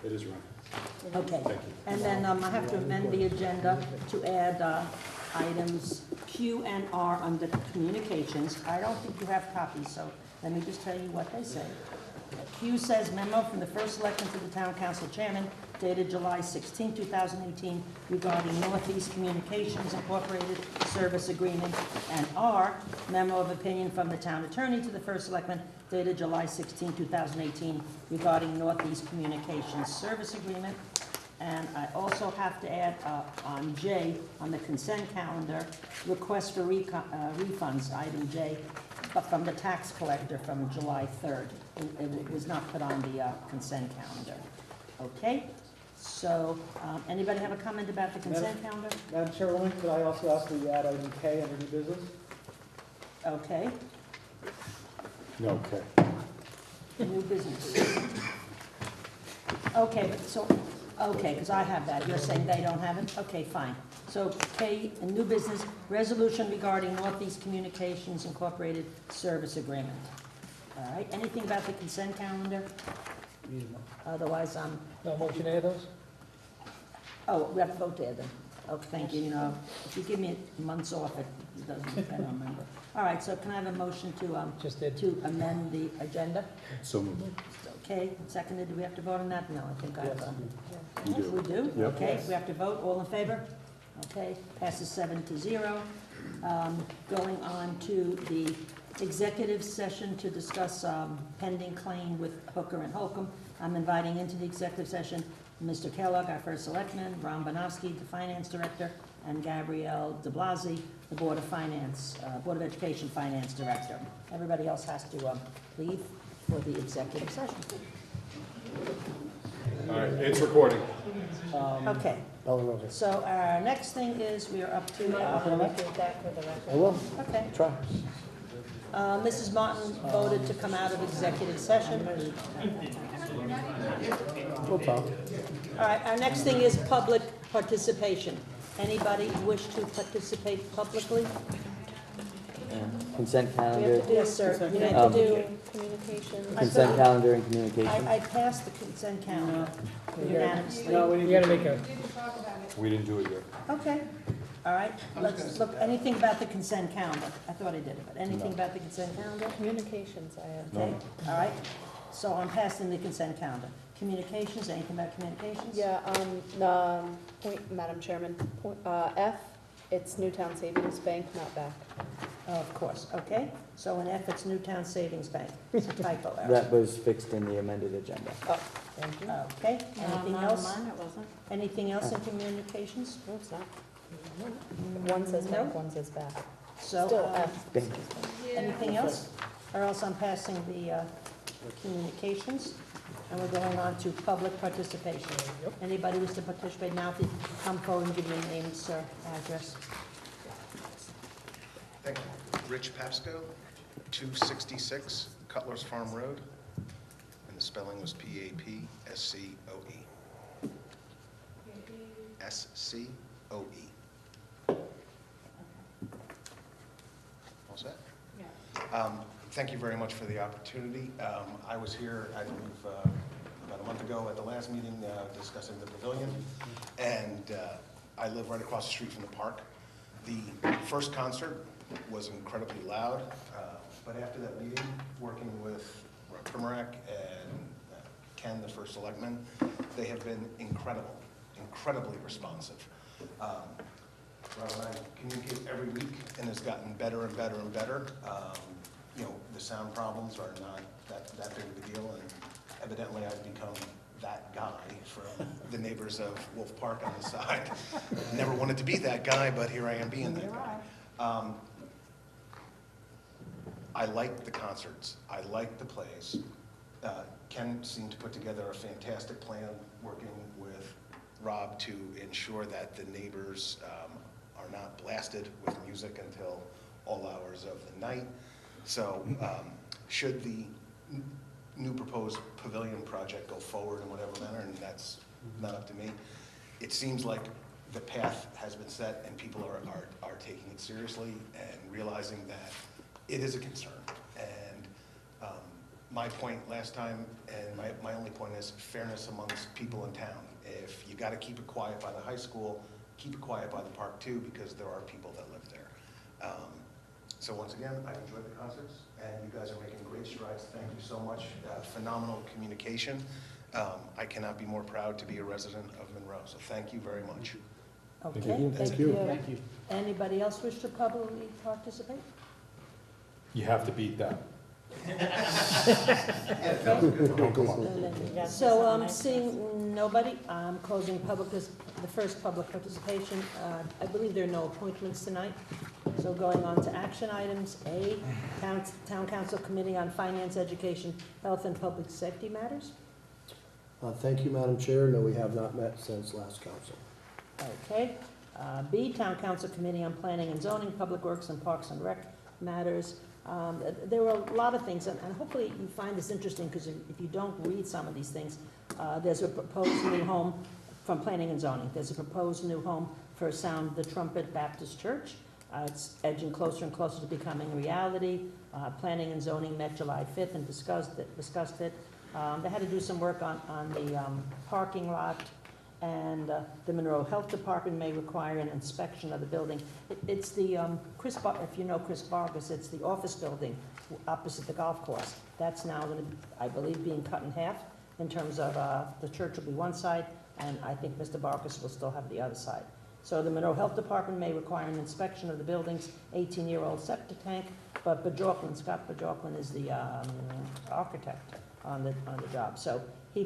It is running. Okay. Thank you. And then I have to amend the agenda to add items Q and R under communications. I don't think you have copies, so let me just tell you what they say. Q says memo from the first selectman to the town council chairman dated July 16, 2018 regarding Northeast Communications Incorporated service agreement. And R, memo of opinion from the town attorney to the first selectman dated July 16, 2018 regarding Northeast Communications service agreement. And I also have to add on J, on the consent calendar, request for refunds, item J, but from the tax collector from July 3rd. It was not put on the consent calendar. Okay, so anybody have a comment about the consent calendar? Madam Chairwoman, could I also ask that you add item K under new business? Okay, No, okay. new business. Okay, but so, okay, because I have that. You're saying they don't have it? Okay, fine. So K, a new business, resolution regarding Northeast Communications Incorporated service agreement. All right, anything about the consent calendar? Otherwise, No motion to add those? oh, we have to vote to add them. Oh, thank you. You know, if you give me months off, it doesn't, I don't remember. All right, so can I have a motion Just did. to amend the agenda? So moved. Okay, seconded. Do we have to vote on that? No, I think Yes. You do. We do? Yep. Okay, we have to vote. All in favor? Okay, passes 7-0. Going on to the executive session to discuss pending claim with Hooker and Holcomb. I'm inviting into the executive session Mr. Kellogg, our first selectman, Ron Bonowski, the finance director, and Gabrielle de Blasi, the Board of Education finance director. Everybody else has to leave for the executive session. All right, it's recording. Okay, Bella Rosa. so our next thing is we are up to, I will, okay. try. Mrs. Martin voted to come out of executive session. We'll talk. All right, our next thing is public participation. Anybody wish to participate publicly? Consent calendar, Yes, sir. You have Um, to do, Communications. consent calendar and communication. I passed the consent calendar unanimously. You gotta make a, We didn't do it yet. Okay, all right, let's look, anything about the consent calendar? I thought I did it, but anything No. about the consent calendar? Communications, I have. Okay, all right, so I'm passing the consent calendar. Communications, anything about communications? Yeah, point, Madam Chairman, point, F, it's Newtown Savings Bank, not back. Oh, of course, okay. So in F, it's Newtown Savings Bank. It's a typo error. That was fixed in the amended agenda. Oh, thank you. Okay, anything else? Mine, it wasn't. Anything else in communications? No, it's not. One says No. bank, one says back. So, Still F. Thank you. anything else? Or else I'm passing the communications, and we're going on to public participation. Anybody who's to participate now, if you come forward and give your name, sir, address. Thank you. Rich Pasco, 266 Cutler's Farm Road, and the spelling was P-A-P-S-C-O-E. S-C-O-E. All set? Thank you very much for the opportunity. I was here, I believe, about a month ago at the last meeting discussing the pavilion, and I live right across the street from the park. The first concert was incredibly loud, but after that meeting, working with Rob Primarak and Ken, the first selectman, they have been incredibly responsive. Rob and I communicate every week, and it's gotten better and better and better. You know, the sound problems are not that big of a deal, and evidently I've become that guy from the neighbors of Wolf Park on the side. Never wanted to be that guy, but here I am being that guy. I like the concerts. I like the plays. Ken seemed to put together a fantastic plan, working with Rob to ensure that the neighbors are not blasted with music until all hours of the night. So should the new proposed pavilion project go forward in whatever manner, and that's not up to me, it seems like the path has been set and people are taking it seriously and realizing that it is a concern. And my point last time, and my only point is fairness amongst people in town. If you gotta keep it quiet by the high school, keep it quiet by the park too, because there are people that live there. So once again, I enjoyed the concerts, and you guys are making great strides. Thank you so much. Phenomenal communication. I cannot be more proud to be a resident of Monroe, so thank you very much. Okay, Thank you. Thank you. Anybody else wish to publicly participate? You have to beat that. So, seeing nobody, I'm closing the first public participation. I believe there are no appointments tonight. So going on to action items, A, Town Council Committee on Finance, Education, Health, and Public Safety Matters. Thank you, Madam Chair. No, we have not met since last council. Okay. B, Town Council Committee on Planning and Zoning, Public Works, and Parks and Rec Matters. There were a lot of things, and hopefully you find this interesting, because if you don't read some of these things, there's a proposed new home from Planning and Zoning. There's a proposed new home for Sound the Trumpet Baptist Church. It's edging closer and closer to becoming reality. Planning and Zoning met July 5th and discussed it. They had to do some work on the parking lot, and the Monroe Health Department may require an inspection of the building. It's the, if you know Chris Vargas, it's the office building opposite the golf course. That's now going to, I believe, being cut in half in terms of the church will be one side, and I think Mr. Vargas will still have the other side. So the Monroe Health Department may require an inspection of the building's 18-year-old septic tank, but Scott Bajorklin is the architect on the job. So he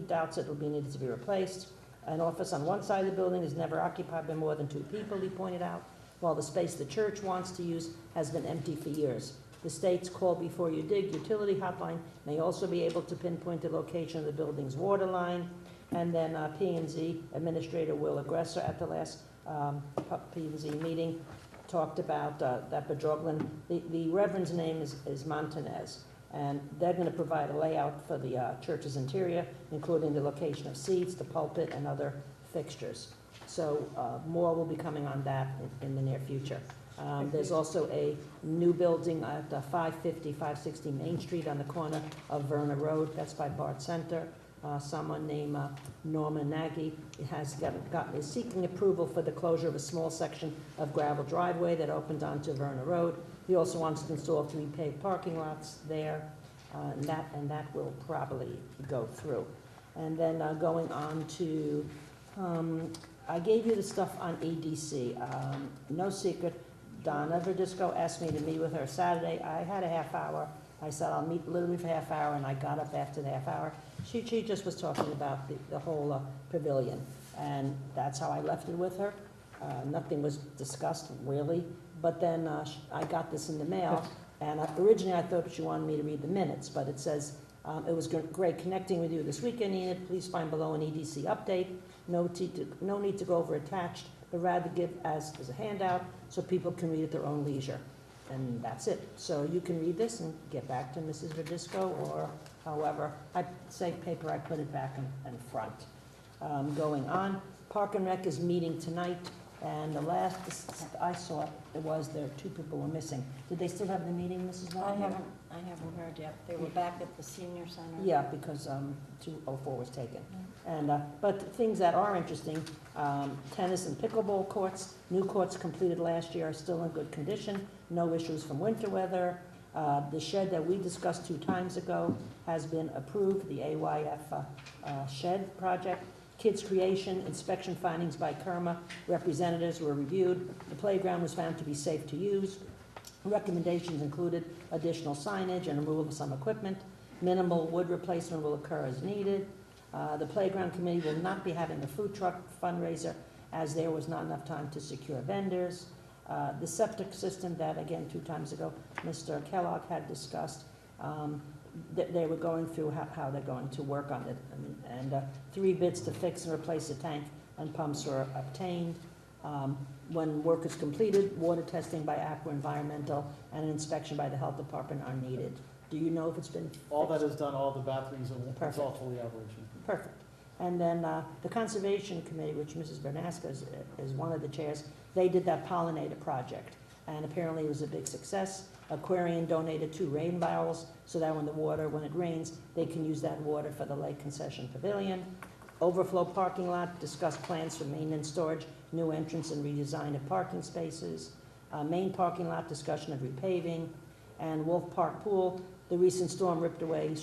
doubts it will be needed to be replaced. An office on one side of the building is never occupied by more than 2 people, he pointed out, while the space the church wants to use has been empty for years. The state's Call Before You Dig utility hotline may also be able to pinpoint the location of the building's water line. And then P&Z Administrator Will Aggressor at the last P&Z meeting talked about that Bajorklin, the reverend's name is Montanez, and they're going to provide a layout for the church's interior, including the location of seats, the pulpit, and other fixtures. So more will be coming on that in the near future. There's also a new building at 550, 560 Main Street on the corner of Verna Road. That's by Bart Center. Someone named Norman Nagy is seeking approval for the closure of a small section of gravel driveway that opened onto Verna Road. He also wants to install 3 paved parking lots there, and that will probably go through. And then going on to, I gave you the stuff on EDC. No secret, Donna Verdisco asked me to meet with her Saturday. I had a half hour. I said I'll meet literally for half hour, and I got up after the half hour. She just was talking about the whole pavilion, and that's how I left it with her. Nothing was discussed really, but then I got this in the mail, and originally I thought she wanted me to read the minutes, but it says, it was great connecting with you this weekend, Enid. Please find below an EDC update. No need to go over attached, but rather give as a handout so people can read at their own leisure. And that's it. So you can read this and get back to Mrs. Verdisco, or however. I say paper, I put it back in front. Going on, Park and Rec is meeting tonight, and the last I saw it was there 2 people were missing. Did they still have the meeting, Mrs. I Wagner? haven't heard yet. They were back at the senior center. Yeah, because 204 was taken. And but things that are interesting, tennis and pickleball courts, new courts completed last year are still in good condition. No issues from winter weather. The shed that we discussed 2 times ago has been approved, the AYF shed project. Kids Creation, inspection findings by KERMA representatives were reviewed. The playground was found to be safe to use. Recommendations included additional signage and removal of some equipment. Minimal wood replacement will occur as needed. The playground committee will not be having a food truck fundraiser, as there was not enough time to secure vendors. The septic system that, again, 2 times ago, Mr. Kellogg had discussed, they were going through how they're going to work on it. And 3 bids to fix and replace the tank and pumps were obtained. When work is completed, water testing by Aqua Environmental and an inspection by the Health Department are needed. Do you know if it's been fixed? All that is done, all the bathrooms, and it's all fully operational. Perfect. And then the Conservation Committee, which Mrs. Bernaska is one of the chairs, they did that pollinator project. And apparently it was a big success. Aquarian donated 2 rain barrels so that when it rains, they can use that water for the lake concession pavilion. Overflow parking lot, discussed plans for maintenance, storage, new entrance and redesign of parking spaces. Main parking lot, discussion of repaving. And Wolf Park Pool, the recent storm ripped away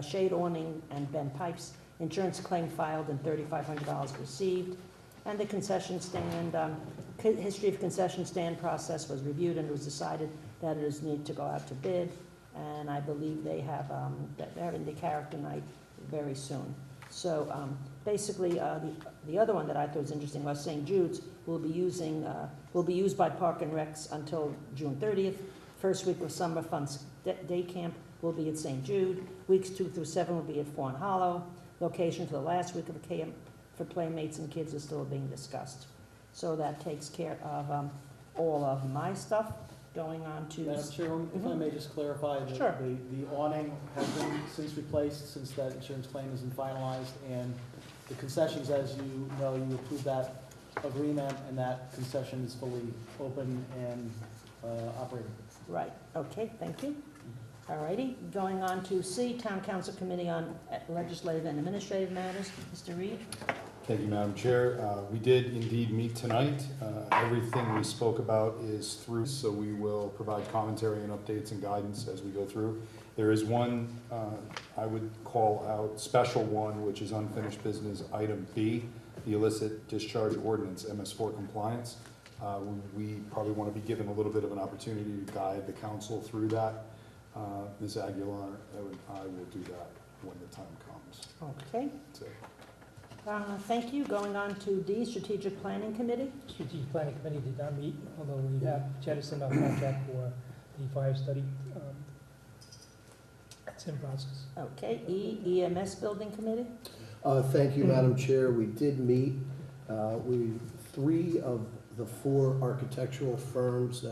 shade awning and bent pipes. Insurance claim filed and $3,500 received. And the concession stand, history of concession stand process was reviewed and it was decided that it is need to go out to bid. And I believe they're having the character night very soon. So basically, the other one that I thought was interesting was St. Jude's will be used by Park and Recs until June 30th. First week of summer fun day camp will be at St. Jude. Weeks 2 through 7 will be at Fawn Hollow. Location for the last week of camp for playmates and kids is still being discussed. So that takes care of all of my stuff. Going on to. Madam Chairwoman, if I may just clarify, that Sure. the awning has been since replaced, since that insurance claim isn't finalized, and the concessions, as you know, you approved that agreement, and that concession is fully open and operating. Right, okay, thank you. All righty, going on to C, Town Council Committee on Legislative and Administrative Matters. Mr. Reed? Thank you, Madam Chair. We did indeed meet tonight. Everything we spoke about is through, so we will provide commentary and updates and guidance as we go through. There is one, I would call out, special one, which is unfinished business, item B, the illicit discharge ordinance, MS4 compliance. We probably want to be given a little bit of an opportunity to guide the council through that. Ms. Aguilar, I will do that when the time comes. Okay. That's it. Thank you. Going on to D, Strategic Planning Committee. Strategic Planning Committee did not meet, although we have jettisoned our contract for the fire study. It's in process. Okay, E, EMS Building Committee. Thank you, Madam Chair. We did meet. 3 of the 4 architectural firms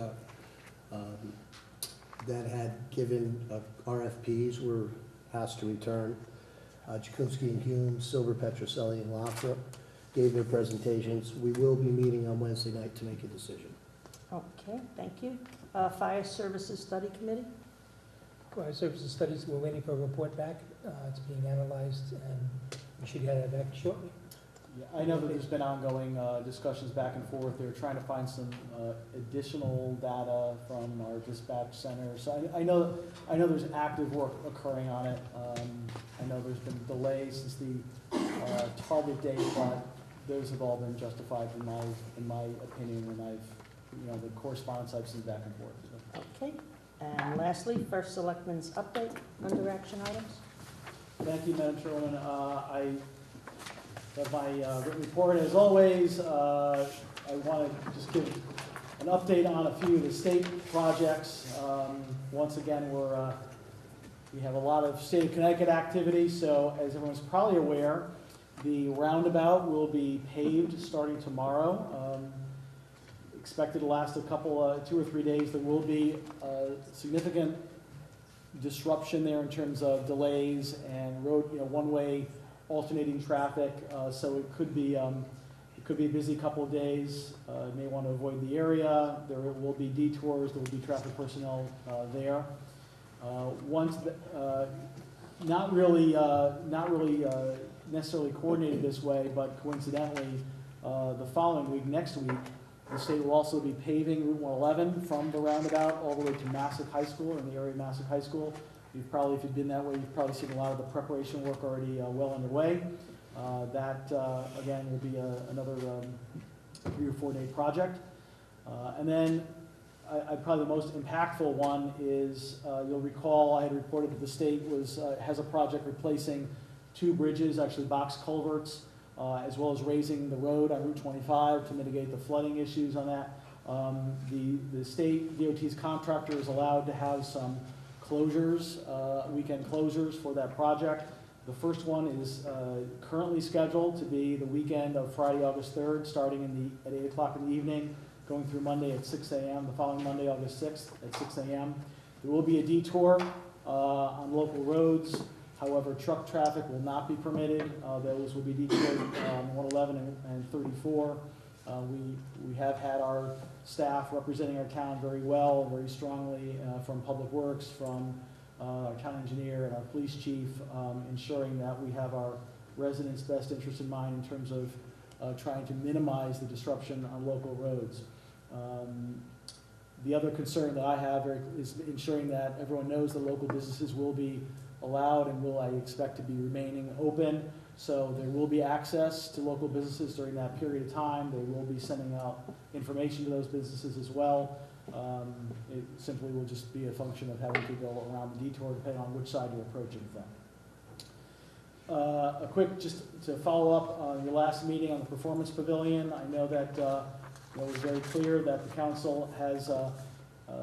that had given RFPs were asked to return. Jakunski and Hume, Silver, Petroselli, and Lothrop gave their presentations. We will be meeting on Wednesday night to make a decision. Okay, thank you. Fire Services Study Committee. Fire services studies, we're waiting for a report back. It's being analyzed, and we should get it back shortly. Yeah, I know that there's been ongoing discussions back and forth. They're trying to find some additional data from our dispatch center. So I know there's active work occurring on it. I know there's been delays since the target date, but those have all been justified in my opinion, and the correspondence I've seen back and forth. So. Okay. And lastly, First Selectmen's update under action items. Thank you, Madam Chairwoman. I have my written report. As always, I want to just give an update on a few of the state projects. Once again, we have a lot of state of Connecticut activity, so as everyone's probably aware, the roundabout will be paved starting tomorrow. Expected to last a couple, 2 or 3 days. There will be significant disruption there in terms of delays and road, one-way alternating traffic. So it could be a busy couple of days. You may want to avoid the area. There will be detours. There will be traffic personnel there. Not really necessarily coordinated this way, but coincidentally, the following week, next week, the state will also be paving Route 111 from the roundabout all the way to Massac High School, or in the area of Massac High School. If you've been that way, you've probably seen a lot of the preparation work already well underway. That, again, will be another 3 or 4 day project. And then probably the most impactful one is, you'll recall I had reported that the state has a project replacing 2 bridges, actually box culverts, as well as raising the road on Route 25 to mitigate the flooding issues on that. The state DOT's contractor is allowed to have some closures, weekend closures for that project. The first one is currently scheduled to be the weekend of Friday, August 3rd, starting at 8 o'clock in the evening, going through Monday at 6 a.m., the following Monday, August 6th at 6 a.m. There will be a detour on local roads. However, truck traffic will not be permitted. Those will be detoured on 111 and 34. We have had our staff representing our town very well, very strongly, from Public Works, from our town engineer and our police chief, ensuring that we have our residents' best interest in mind in terms of trying to minimize the disruption on local roads. The other concern that I have is ensuring that everyone knows that local businesses will be allowed and will, I expect, to be remaining open. So there will be access to local businesses during that period of time. They will be sending out information to those businesses as well. It simply will just be a function of having to go around the detour depending on which side you're approaching from. A quick, just to follow up on your last meeting on the Performance Pavilion, I know that it was very clear that the council has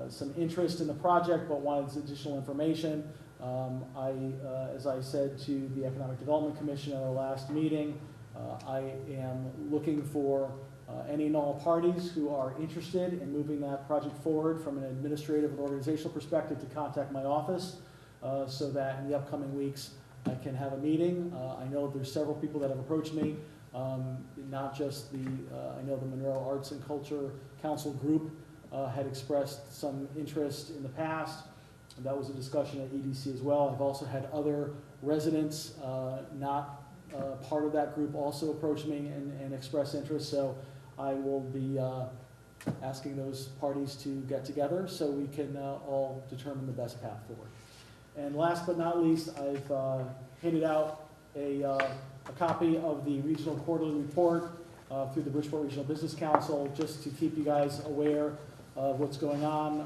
some interest in the project but wanted some additional information. As I said to the Economic Development Commission at our last meeting, I am looking for any and all parties who are interested in moving that project forward from an administrative and organizational perspective to contact my office so that in the upcoming weeks I can have a meeting. I know there's several people that have approached me, not just I know the Monroe Arts and Culture Council group had expressed some interest in the past. And that was a discussion at EDC as well. I've also had other residents, not part of that group, also approach me and express interest. So I will be asking those parties to get together so we can all determine the best path forward. And last but not least, I've handed out a copy of the regional quarterly report through the Bridgeport Regional Business Council, just to keep you guys aware of what's going on.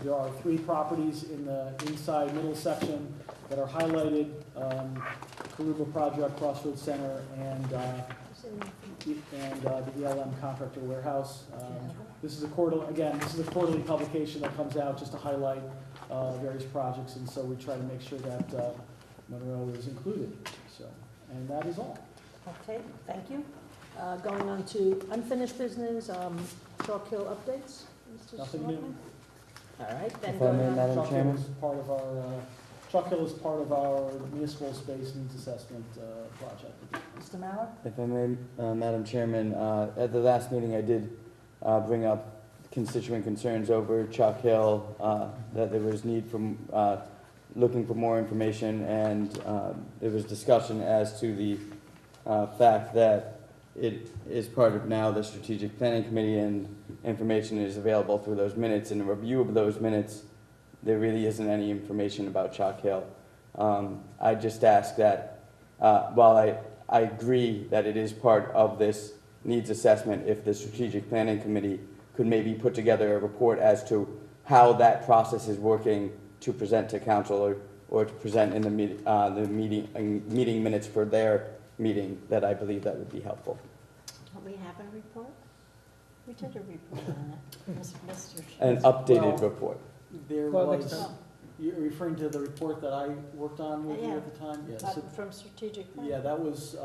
There are 3 properties in the inside middle section that are highlighted: Karuba Project, Crossroads Center, and the ELM Contractor Warehouse. This is a quarterly publication that comes out just to highlight various projects, and so we try to make sure that Monroe is included. So, and that is all. Okay, thank you. Going on to unfinished business, Chalk Hill updates, Mr. Nothing Selectman? new. All right, then If I may, going on. Madam Chalk Hill Chairman? is part of our Chalk Hill is part of our municipal space needs assessment project. Mr. Mauer? If I may, Madam Chairman, at the last meeting I did bring up constituent concerns over Chalk Hill, that there was need for looking for more information, and there was discussion as to the fact that it is part of now the Strategic Planning Committee, and information is available through those minutes. In a review of those minutes, there really isn't any information about Chalk Hill. I just ask that, while I agree that it is part of this needs assessment, if the Strategic Planning Committee could maybe put together a report as to how that process is working to present to council, or to present in the meeting minutes for their meeting, that I believe that would be helpful. Don't we have a report? We did a report on it, Mr. An updated report. There Well, next was, time. you're referring to the report that I worked on with you Yeah. at the time? Yeah. So, From strategic plan? yeah, that was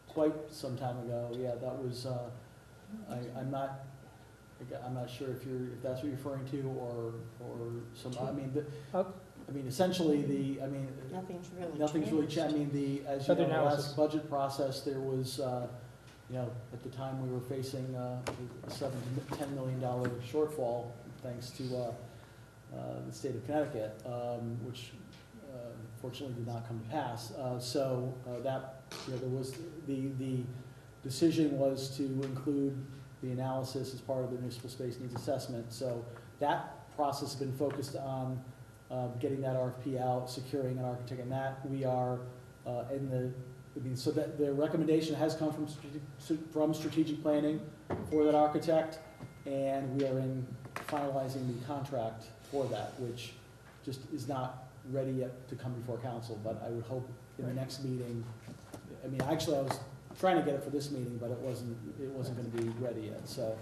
quite some time ago. Yeah, that was, I'm not sure if that's what you're referring to, or some, essentially Nothing's really nothing's really changed. changed. As you know, Other the analysis. last budget process, there was, at the time we were facing a $7 to $10 million shortfall, thanks to the state of Connecticut, which fortunately did not come to pass. There was the decision was to include the analysis as part of the municipal space needs assessment. So that process has been focused on getting that RFP out, securing an architect, and that we are so that the recommendation has come from strategic planning for that architect, and we are finalizing the contract for that, which just is not ready yet to come before council, but I would hope in the next meeting. Actually, I was trying to get it for this meeting, but it wasn't going to be ready yet. So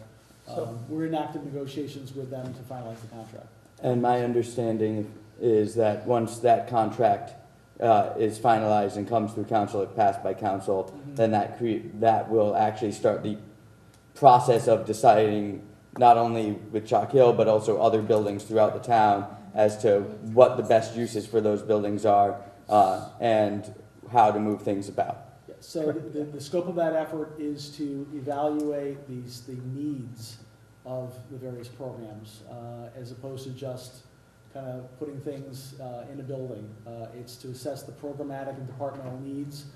we're in active negotiations with them to finalize the contract. And my understanding is that once that contract is finalized and comes through council, if passed by council, then that will actually start the process of deciding, not only with Chalk Hill, but also other buildings throughout the town, as to what the best uses for those buildings are, and how to move things about. Yeah. So the scope of that effort is to evaluate the needs of the various programs, as opposed to just kind of putting things in a building. It's to assess the programmatic and departmental needs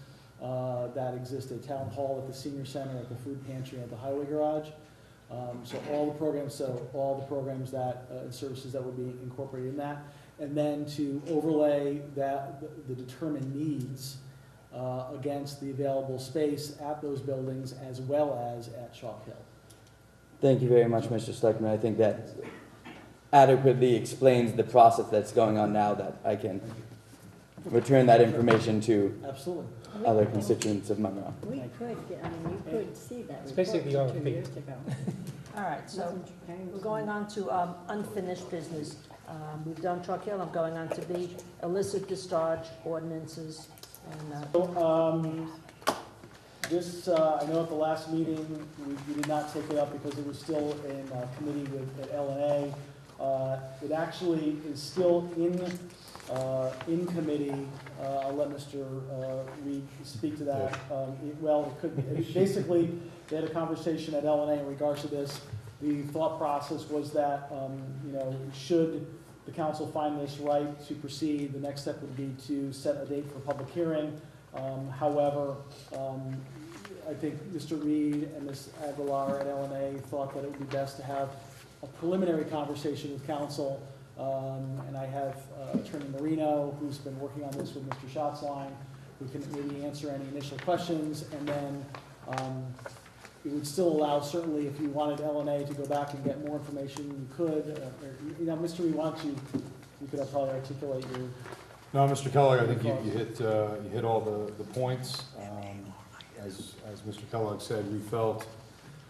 that exist at Town Hall, at the Senior Center, at the Food Pantry, at the Highway Garage. So all the programs that, and services that will be incorporated in that. And then to overlay the determined needs against the available space at those buildings as well as at Chalk Hill. Thank you very much, Mr. Schleckman. I think that adequately explains the process that's going on now, that I can return that information to Absolutely. other constituents of Monroe. We could, you could see that It's report basically 2 RFP. years ago. All right, so Wasn't preparing we're going on to unfinished business. We've done Chalk Hill, I'm going on to B, illicit discharge ordinances. And, So, this, I know at the last meeting, we did not take it up because it was still in committee at L&A. It actually is still in committee. I'll let Mr. Reed speak to that. It could be, basically, they had a conversation at L&A in regards to this. The thought process was that, should the council find this right to proceed, the next step would be to set a date for public hearing. However, I think Mr. Reed and Ms. Aguilar at L&A thought that it would be best to have a preliminary conversation with council. And I have Attorney Marino, who's been working on this with Mr. Schatzline, who can maybe answer any initial questions. And then it would still allow, certainly, if you wanted L&A to go back and get more information, you could. Mr. Reed, why don't you could probably articulate your... No, Mr. Kellogg, I think you hit all the points. As Mr. Kellogg said, we felt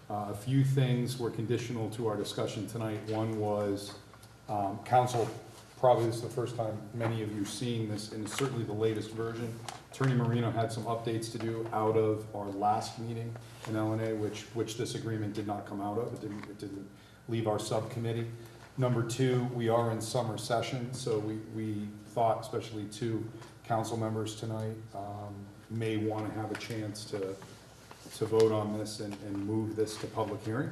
a few things were conditional to our discussion tonight. One was council, probably this is the first time many of you seeing this, and certainly the latest version. Attorney Marino had some updates to do out of our last meeting in L&A, which this agreement did not come out of. It didn't leave our subcommittee. Number two, we are in summer session, so we thought, especially two council members tonight, may want to have a chance to vote on this and move this to public hearing.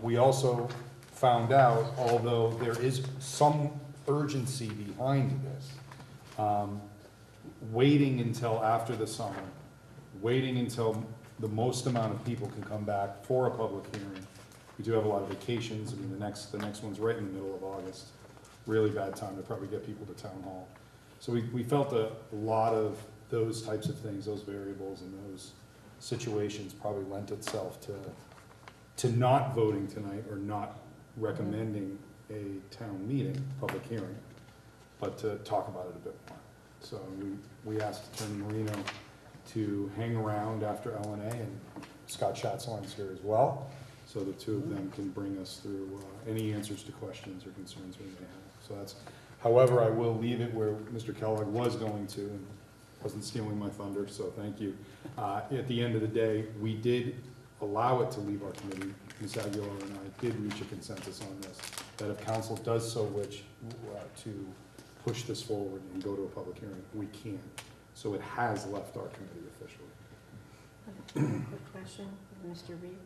We also found out, although there is some urgency behind this, waiting until after the summer, waiting until the most amount of people can come back for a public hearing. We do have a lot of vacations. I mean, the next one's right in the middle of August. Really bad time to probably get people to town hall. So we felt a lot of those types of things, those variables and those situations probably lent itself to not voting tonight or not recommending a town meeting, public hearing, but to talk about it a bit more. So we asked Attorney Marino to hang around after L&A, and Scott Schatzline's here as well, so the two of them can bring us through any answers to questions or concerns we may have. So that's, however, I will leave it where Mr. Kellogg was going to, and wasn't stealing my thunder, so thank you. At the end of the day, we did allow it to leave our committee. Ms. Aguilar and I did reach a consensus on this, that if council does so wish to push this forward and go to a public hearing, we can. So it has left our committee officially. Quick question, Mr. Reed.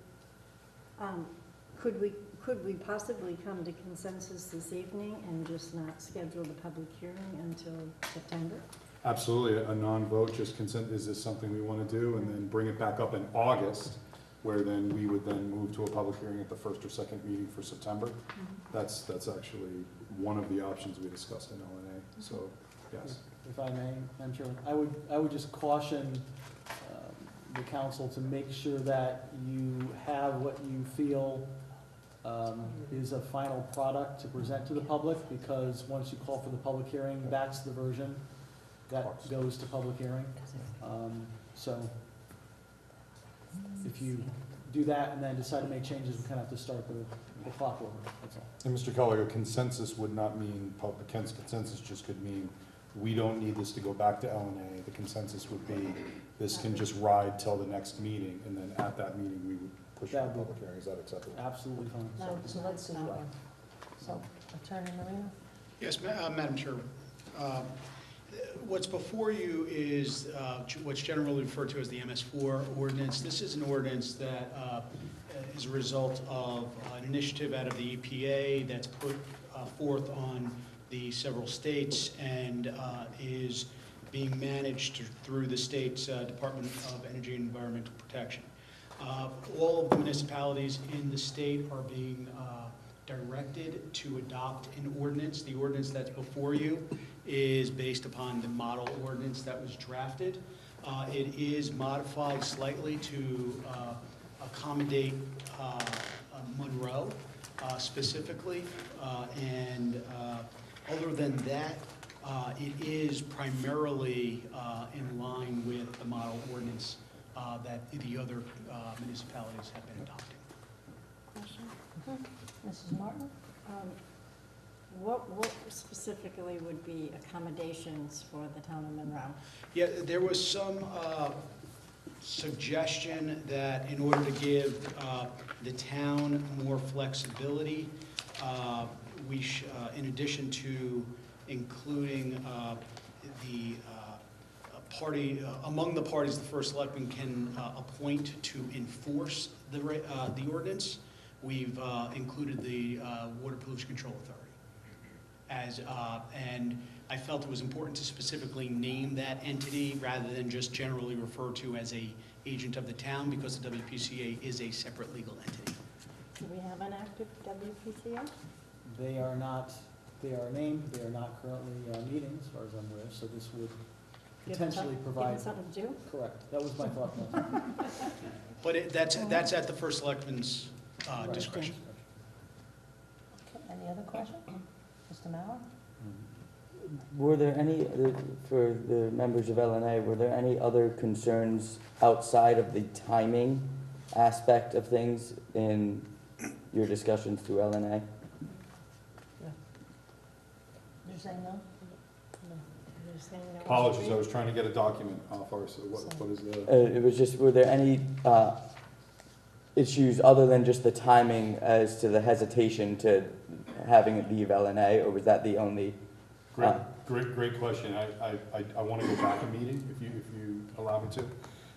Could we possibly come to consensus this evening and just not schedule the public hearing until September? Absolutely, a non-vote, just consent, is this something we want to do, and then bring it back up in August, where then we would then move to a public hearing at the first or second meeting for September. That's actually one of the options we discussed in L&A, so, yes. If I may, Madam Chairman, I would just caution the council to make sure that you have what you feel is a final product to present to the public, because once you call for the public hearing, that's the version that goes to public hearing. So if you do that and then decide to make changes, we kind of have to start the clock over, that's all. And Mr. Kellogg, a consensus would not mean public, consensus just could mean we don't need this to go back to L&A. The consensus would be this can just ride till the next meeting, and then at that meeting, we would push for a public hearing. Is that acceptable? Absolutely fine. so let's see, so Attorney Marino? Yes, Madam Chair. What's before you is what's generally referred to as the MS4 ordinance. This is an ordinance that is a result of an initiative out of the EPA that's put forth on the several states and is being managed through the state's Department of Energy and Environmental Protection. All of the municipalities in the state are being directed to adopt an ordinance. The ordinance that's before you is based upon the model ordinance that was drafted. It is modified slightly to accommodate Monroe specifically, and other than that, it is primarily in line with the model ordinance that the other municipalities have been adopting. Mrs. Martin? What specifically would be accommodations for the town of Monroe? Yeah, there was some suggestion that in order to give the town more flexibility, in addition to including the party, among the parties the first selectman can appoint to enforce the ordinance, we've included the Water Pollution Control Authority. And I felt it was important to specifically name that entity rather than just generally refer to as a agent of the town, because the WPCA is a separate legal entity. Do we have an active WPCA? They are not, they are named, they are not currently meeting, as far as I'm aware, so this would potentially provide. Something to do? Correct, that was my thought. But that's at the first selectman's discretion. Okay, any other questions? Mr. Mauer? Were there any, for the members of LNA, were there any other concerns outside of the timing aspect of things in your discussions through LNA? You're saying no? You're saying no? Apologies, I was trying to get a document off our, so what is the? It was just, were there any issues other than just the timing as to the hesitation to having it leave LNA, or was that the only? Great question. I want to go back a meeting, if you allow me to.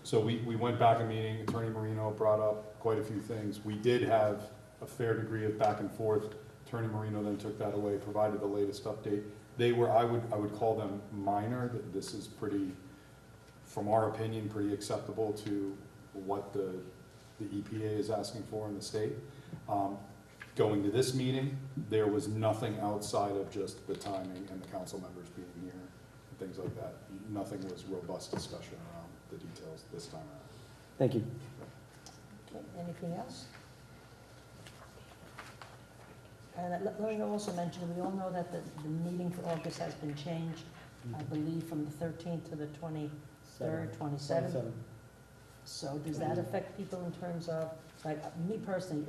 So we went back a meeting, Attorney Marino brought up quite a few things. We did have a fair degree of back and forth. Attorney Marino then took that away, provided the latest update. They were, I would call them minor. This is pretty, from our opinion, pretty acceptable to what the EPA is asking for in the state. Going to this meeting, there was nothing outside of just the timing and the council members being here and things like that. Nothing was robust discussion around the details this time around. Thank you. Okay, anything else? And let me also mention, we all know that the meeting for August has been changed, I believe, from the 13th to the 23rd, 27th. So does that affect people in terms of, like, me personally,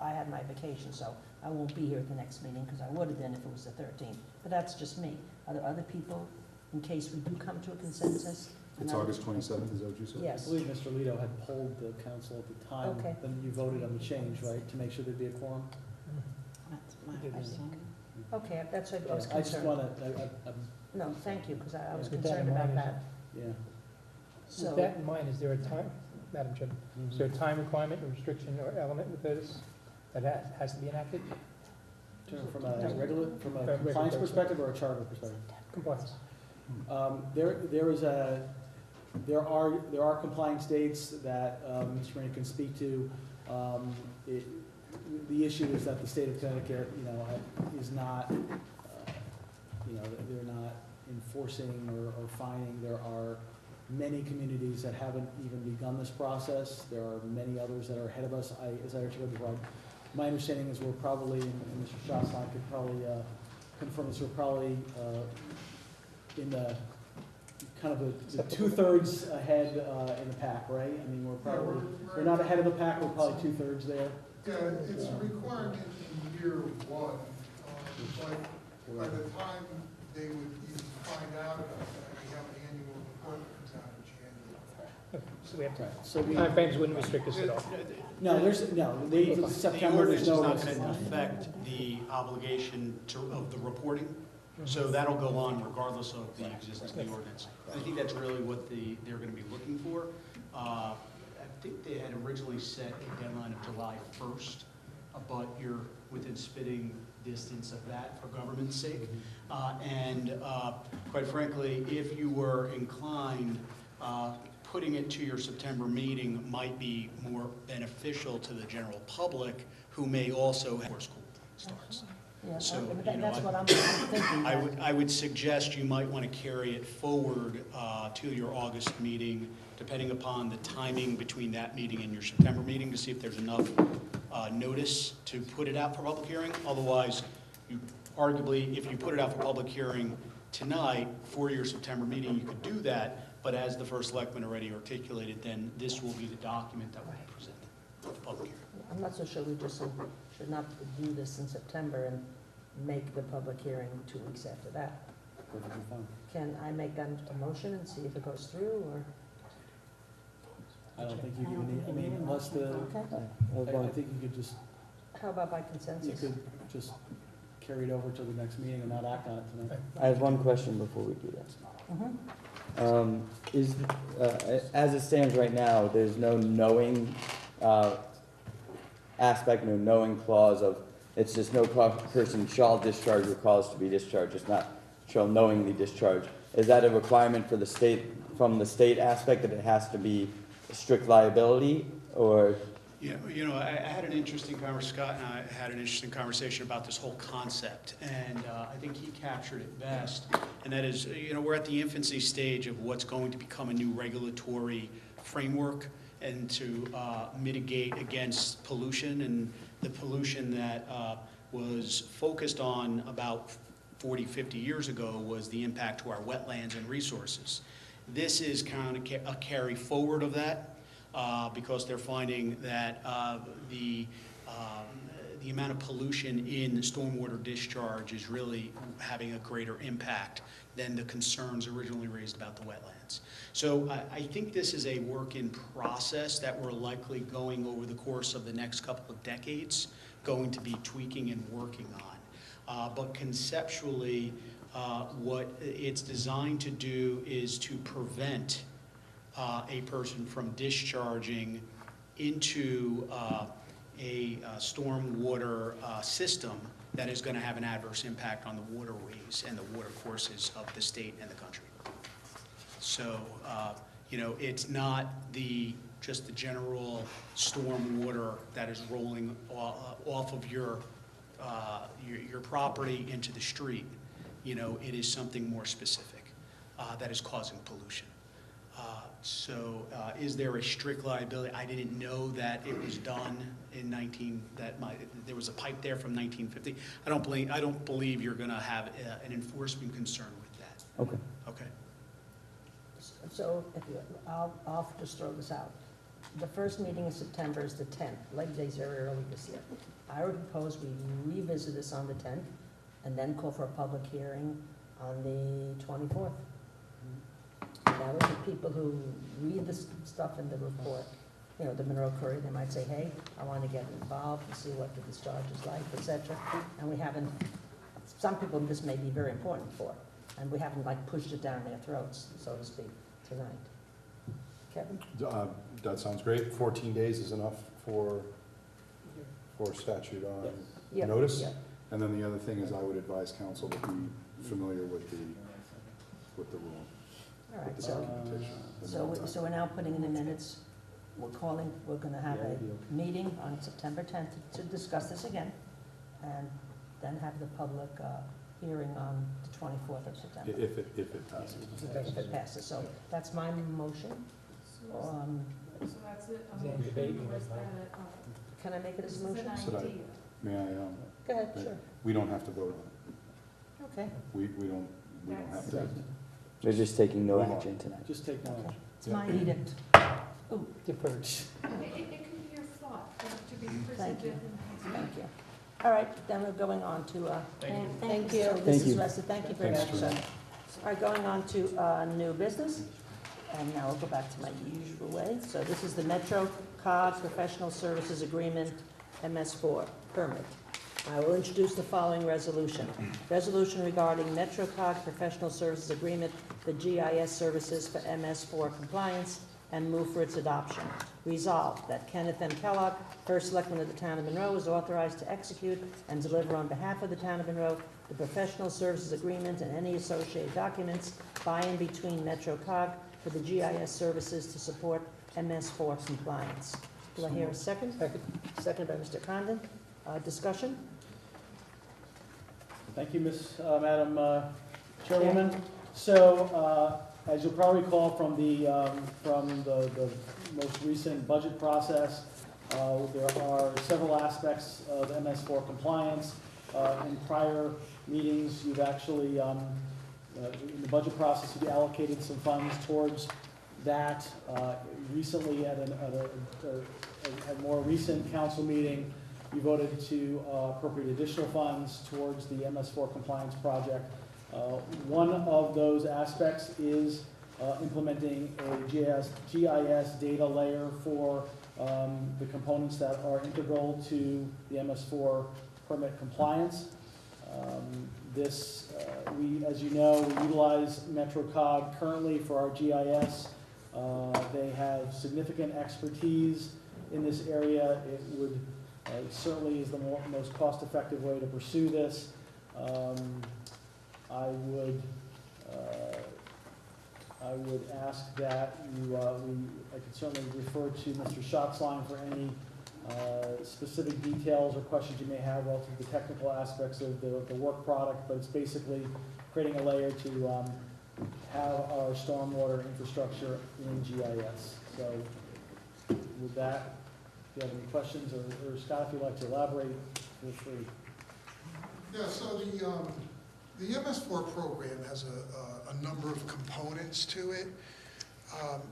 I had my vacation, so I won't be here at the next meeting, because I would have been if it was the 13th. But that's just me. Are there other people, in case we do come to a consensus? It's August 27th, is that what you said? I Yes. believe Mr. Lito had polled the council at the time, Okay. then you voted on the change, right, to make sure there'd be a quorum? That's my understanding. Okay, that's what I was I just concerned. wanna, No, thank you, because I was With that in concerned about mind, that. yeah. So, With that in mind, is there a time, Madam Chair, is there a time requirement or restriction or element with this that has to be enacted? From a regular, from a Regular compliance person. perspective or a charter perspective? Compliance. There are compliance dates that Mr. Marino can speak to. The issue is that the state of Connecticut, is not, they're not enforcing or fining. There are many communities that haven't even begun this process. There are many others that are ahead of us. As I articulated before, my understanding is we're probably, and Mr. Schatzline could probably confirm this, we're probably in the kind of the two-thirds ahead in the pack, right? I mean, we're not ahead of the pack, we're probably two-thirds there. Yeah, it's a requirement in year one, but by the time they would even find out about that, we have an annual report that comes out in January. So we have time. So Time frames wouldn't restrict us at all. No, The September, ordinance there's is no. not going to affect the obligation of the reporting. So that'll go on regardless of the existence of the ordinance. I think that's really what they're gonna be looking for. I think they had originally set a deadline of July 1st, but you're within spitting distance of that for government's sake. And quite frankly, if you were inclined, putting it to your September meeting might be more beneficial to the general public, who may also have before school starts. Yeah, So, but that's what I'm thinking. I would suggest you might want to carry it forward to your August meeting, depending upon the timing between that meeting and your September meeting, to see if there's enough notice to put it out for public hearing. Otherwise, you arguably, if you put it out for public hearing tonight for your September meeting, you could do that, but as the first selectman already articulated, then this will be the document that will be presented at the public hearing. I'm not so sure we just should not do this in September and make the public hearing 2 weeks after that. Perfectly fine. Can I make that a motion and see if it goes through, or? I don't think you can, I mean, unless the, Okay. I think you could just, How about by you consensus? could just carry it over to the next meeting and not act on it tonight. I have one question before we do that. Mhm. As it stands right now, there's no knowing aspect, no knowing clause of, it's just no person shall discharge or cause to be discharged, it's not shall knowingly discharge. Is that a requirement for the state, from the state aspect, that it has to be strict liability, or? I had an interesting conversation, Scott and I had an interesting conversation about this whole concept, and I think he captured it best, and that is, we're at the infancy stage of what's going to become a new regulatory framework, and to mitigate against pollution, and the pollution that was focused on about 40, 50 years ago was the impact to our wetlands and resources. This is kind of a carry forward of that, because they're finding that the amount of pollution in stormwater discharge is really having a greater impact than the concerns originally raised about the wetlands. So I think this is a work in process that we're likely going over the course of the next couple of decades, going to be tweaking and working on. But conceptually, what it's designed to do is to prevent a person from discharging into a stormwater system that is going to have an adverse impact on the waterways and the water courses of the state and the country. So, it's not just the general storm water that is rolling off of your property into the street. It is something more specific that is causing pollution. So is there a strict liability? I didn't know that it was done in there was a pipe there from 1950. I don't believe you're going to have an enforcement concern with that. Okay. Okay. So I'll just throw this out. The first meeting in September is the 10th. Labor Day's very early this year. I would propose we revisit this on the 10th and then call for a public hearing on the 24th. That way the people who read this stuff in the report, the Monroe Courier, they might say, hey, I want to get involved and see what the discharge is like, etc. And some people this may be very important for, and we haven't pushed it down their throats, so to speak, tonight. Kevin? That sounds great. 14 days is enough for statute on Yep, notice. yep. And then the other thing is I would advise council to be familiar with the rule. All right, the so documentation. So we're now putting in the minutes, we're going to have a meeting on September 10th to discuss this again, and then have the public hearing on the 24th of September. If it passes. If it passes, so that's my motion. So that's it. Is there any debate? Can I make it as a motion? May I, Go ahead, sure. we don't have to vote on it. Okay. We don't have to. They're just taking no action tonight. Just take no action. It's my edict. Ooh, Deferred. It could be your thought to be Thank presented. you. Thank you. All right, then we're going on to, Thank you. so this Thank is you. Leslie, thank you very Thanks, much. Teresa. All right, going on to new business, and now I'll go back to my usual way. So this is the Metro Cog Professional Services Agreement, MS4 permit. I will introduce the following resolution. Resolution regarding MetroCog Professional Services Agreement, the GIS services for MS4 compliance, and move for its adoption. Resolved that Kenneth M. Kellogg, First Selectman of the Town of Monroe, is authorized to execute and deliver on behalf of the Town of Monroe the professional services agreement and any associated documents by and between MetroCog for the GIS services to support MS4 compliance. Do I hear a second? Second. Second by Mr. Condon. Discussion? Thank you, Madam Chairwoman. So, as you'll probably recall from the most recent budget process, there are several aspects of MS4 compliance. In prior meetings, you've actually, in the budget process, you've allocated some funds towards that. Recently, at a more recent council meeting, you voted to appropriate additional funds towards the MS4 compliance project. One of those aspects is implementing a GIS data layer for the components that are integral to the MS4 permit compliance. As you know, we utilize MetroCog currently for our GIS. They have significant expertise in this area. It would certainly is the most cost-effective way to pursue this. I would ask that I could certainly refer to Mr. Schatzline for any specific details or questions you may have relative to the technical aspects of the work product, but it's basically creating a layer to have our stormwater infrastructure in GIS. So with that, if you have any questions, or Scott, if you'd like to elaborate, feel free. Yeah, so the MS4 program has a number of components to it.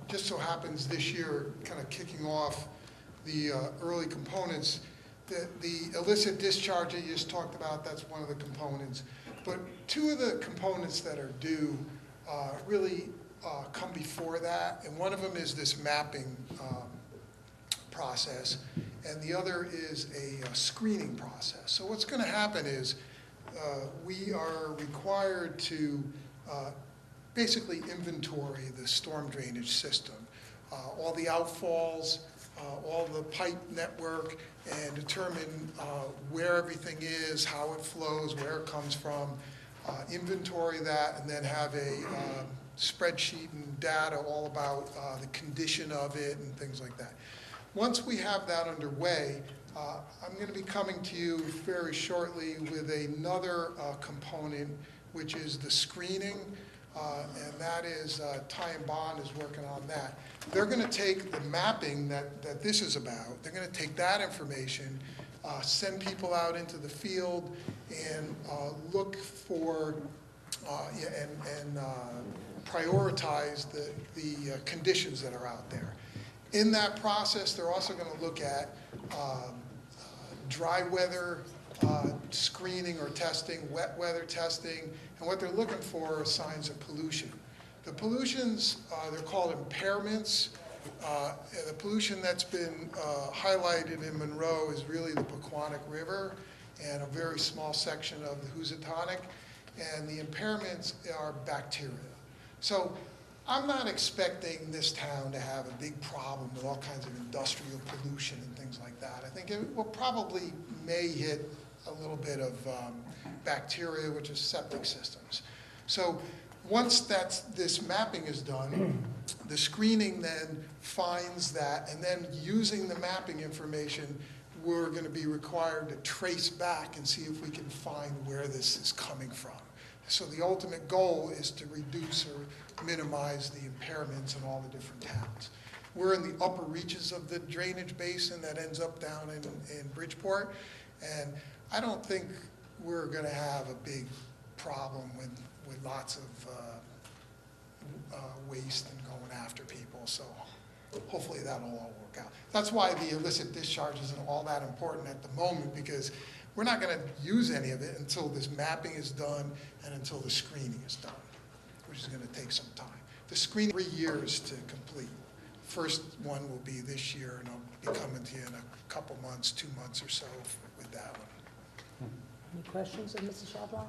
Just so happens this year, kind of kicking off the early components, the illicit discharge that you just talked about, that's one of the components. But two of the components that are due really come before that, and one of them is this mapping process, and the other is a screening process. So what's going to happen is we are required to basically inventory the storm drainage system, all the outfalls, all the pipe network, and determine where everything is, how it flows, where it comes from, inventory that, and then have a spreadsheet and data all about the condition of it and things like that. Once we have that underway, I'm going to be coming to you very shortly with another component, which is the screening, and that is Ty and Bond is working on that. They're going to take the mapping that this is about, they're going to take that information, send people out into the field and look for and prioritize the conditions that are out there. In that process, they're also going to look at dry weather screening or testing, wet weather testing, and what they're looking for are signs of pollution. The pollutions, they're called impairments. The pollution that's been highlighted in Monroe is really the Pequannock River and a very small section of the Housatonic, and the impairments are bacteria. So I'm not expecting this town to have a big problem with all kinds of industrial pollution and things like that. I think it will probably may hit a little bit of bacteria, which is septic systems. So once this mapping is done, the screening then finds that, and then using the mapping information, we're going to be required to trace back and see if we can find where this is coming from. So the ultimate goal is to reduce or minimize the impairments in all the different towns. We're in the upper reaches of the drainage basin that ends up down in Bridgeport, and I don't think we're going to have a big problem with lots of waste and going after people, so hopefully that'll all work out. That's why the illicit discharge isn't all that important at the moment, because we're not going to use any of it until this mapping is done and until the screening is done, which is going to take some time. The screening, 3 years to complete. First one will be this year, and I'll be coming to you in a couple months, 2 months or so with that one. Any questions of Mrs. Shadlaw?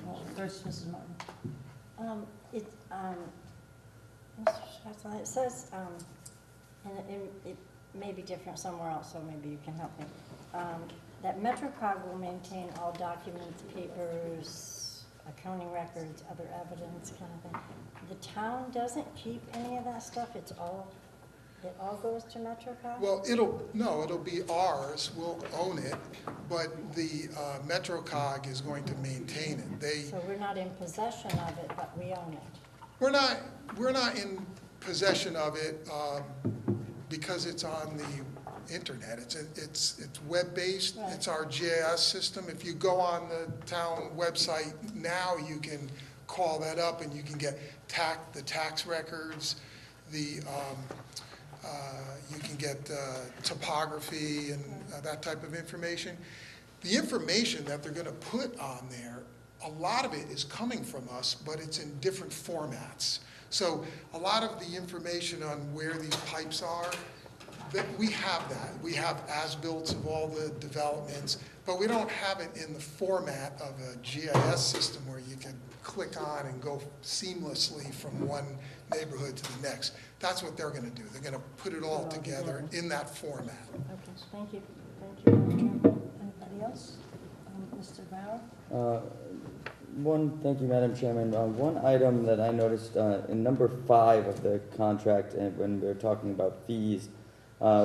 Well, first, Mrs. Martin. Mr. Chancellor, it says, and it may be different somewhere else, so maybe you can help me, that MetroCog will maintain all documents, papers, accounting records, other evidence, kind of thing. The town doesn't keep any of that stuff, it all goes to MetroCog? Well, it'll be ours, we'll own it, but the MetroCog is going to maintain it. So we're not in possession of it, but we own it? We're not in possession of it because it's on the internet. It's web-based, Right. It's our GIS system. If you go on the town website now, you can call that up and you can get the tax records, you can get topography and that type of information. The information that they're gonna put on there, a lot of it is coming from us, but it's in different formats. So a lot of the information on where these pipes are, we have that. We have as-built of all the developments, but we don't have it in the format of a GIS system where you can click on and go seamlessly from one neighborhood to the next. That's what they're gonna do. They're gonna put it all together in that format. Okay, thank you. Thank you. Anybody else? Mr. Bauer? Thank you, Madam Chairman. One item that I noticed in number 5 of the contract, and when we were talking about fees,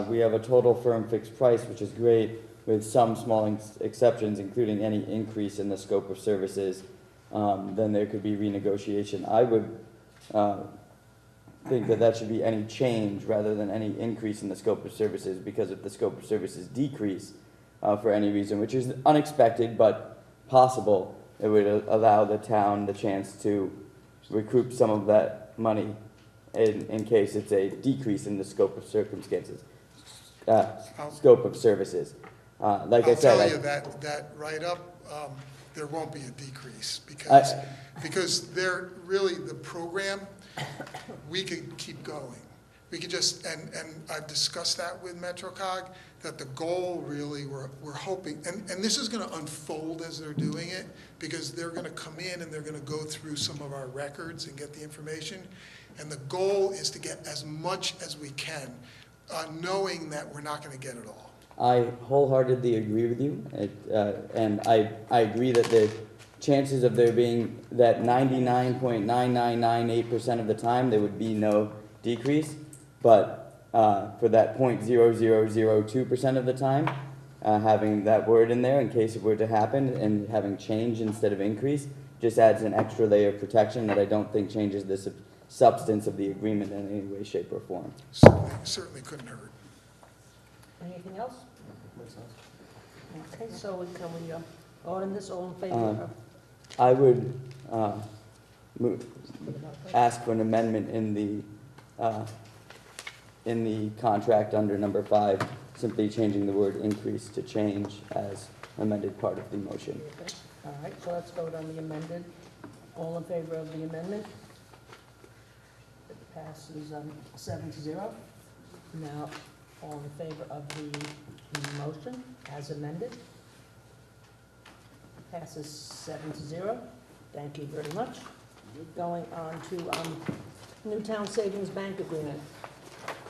we have a total firm fixed price, which is great, with some small exceptions, including any increase in the scope of services. Then there could be renegotiation. I would think that should be any change rather than any increase in the scope of services, because if the scope of services decrease for any reason, which is unexpected but possible, it would allow the town the chance to recoup some of that money in case it's a decrease in the scope of circumstances, scope of services. Like I said, I'll tell you that right up, there won't be a decrease because they're really the program, we could keep going. We could just, and I've discussed that with MetroCog, that the goal really, we're hoping, and this is gonna unfold as they're doing it, because they're gonna come in and they're gonna go through some of our records and get the information. And the goal is to get as much as we can, knowing that we're not gonna get it all. I wholeheartedly agree with you, and I agree that the chances of there being that 99.9998% of the time there would be no decrease, but for that 0.0002% of the time, having that word in there in case it were to happen and having change instead of increase just adds an extra layer of protection that I don't think changes the substance of the agreement in any way, shape, or form. Certainly couldn't hurt. Anything else? Okay, so can we vote on this, all in favor of? I would ask for an amendment in the contract under number 5, simply changing the word increase to change as amended part of the motion. Okay. All right, so let's vote on the amended. All in favor of the amendment? It passes 7-0. Now, all in favor of the motion as amended? Passes 7-0. Thank you very much. Going on to Newtown Savings Bank Agreement.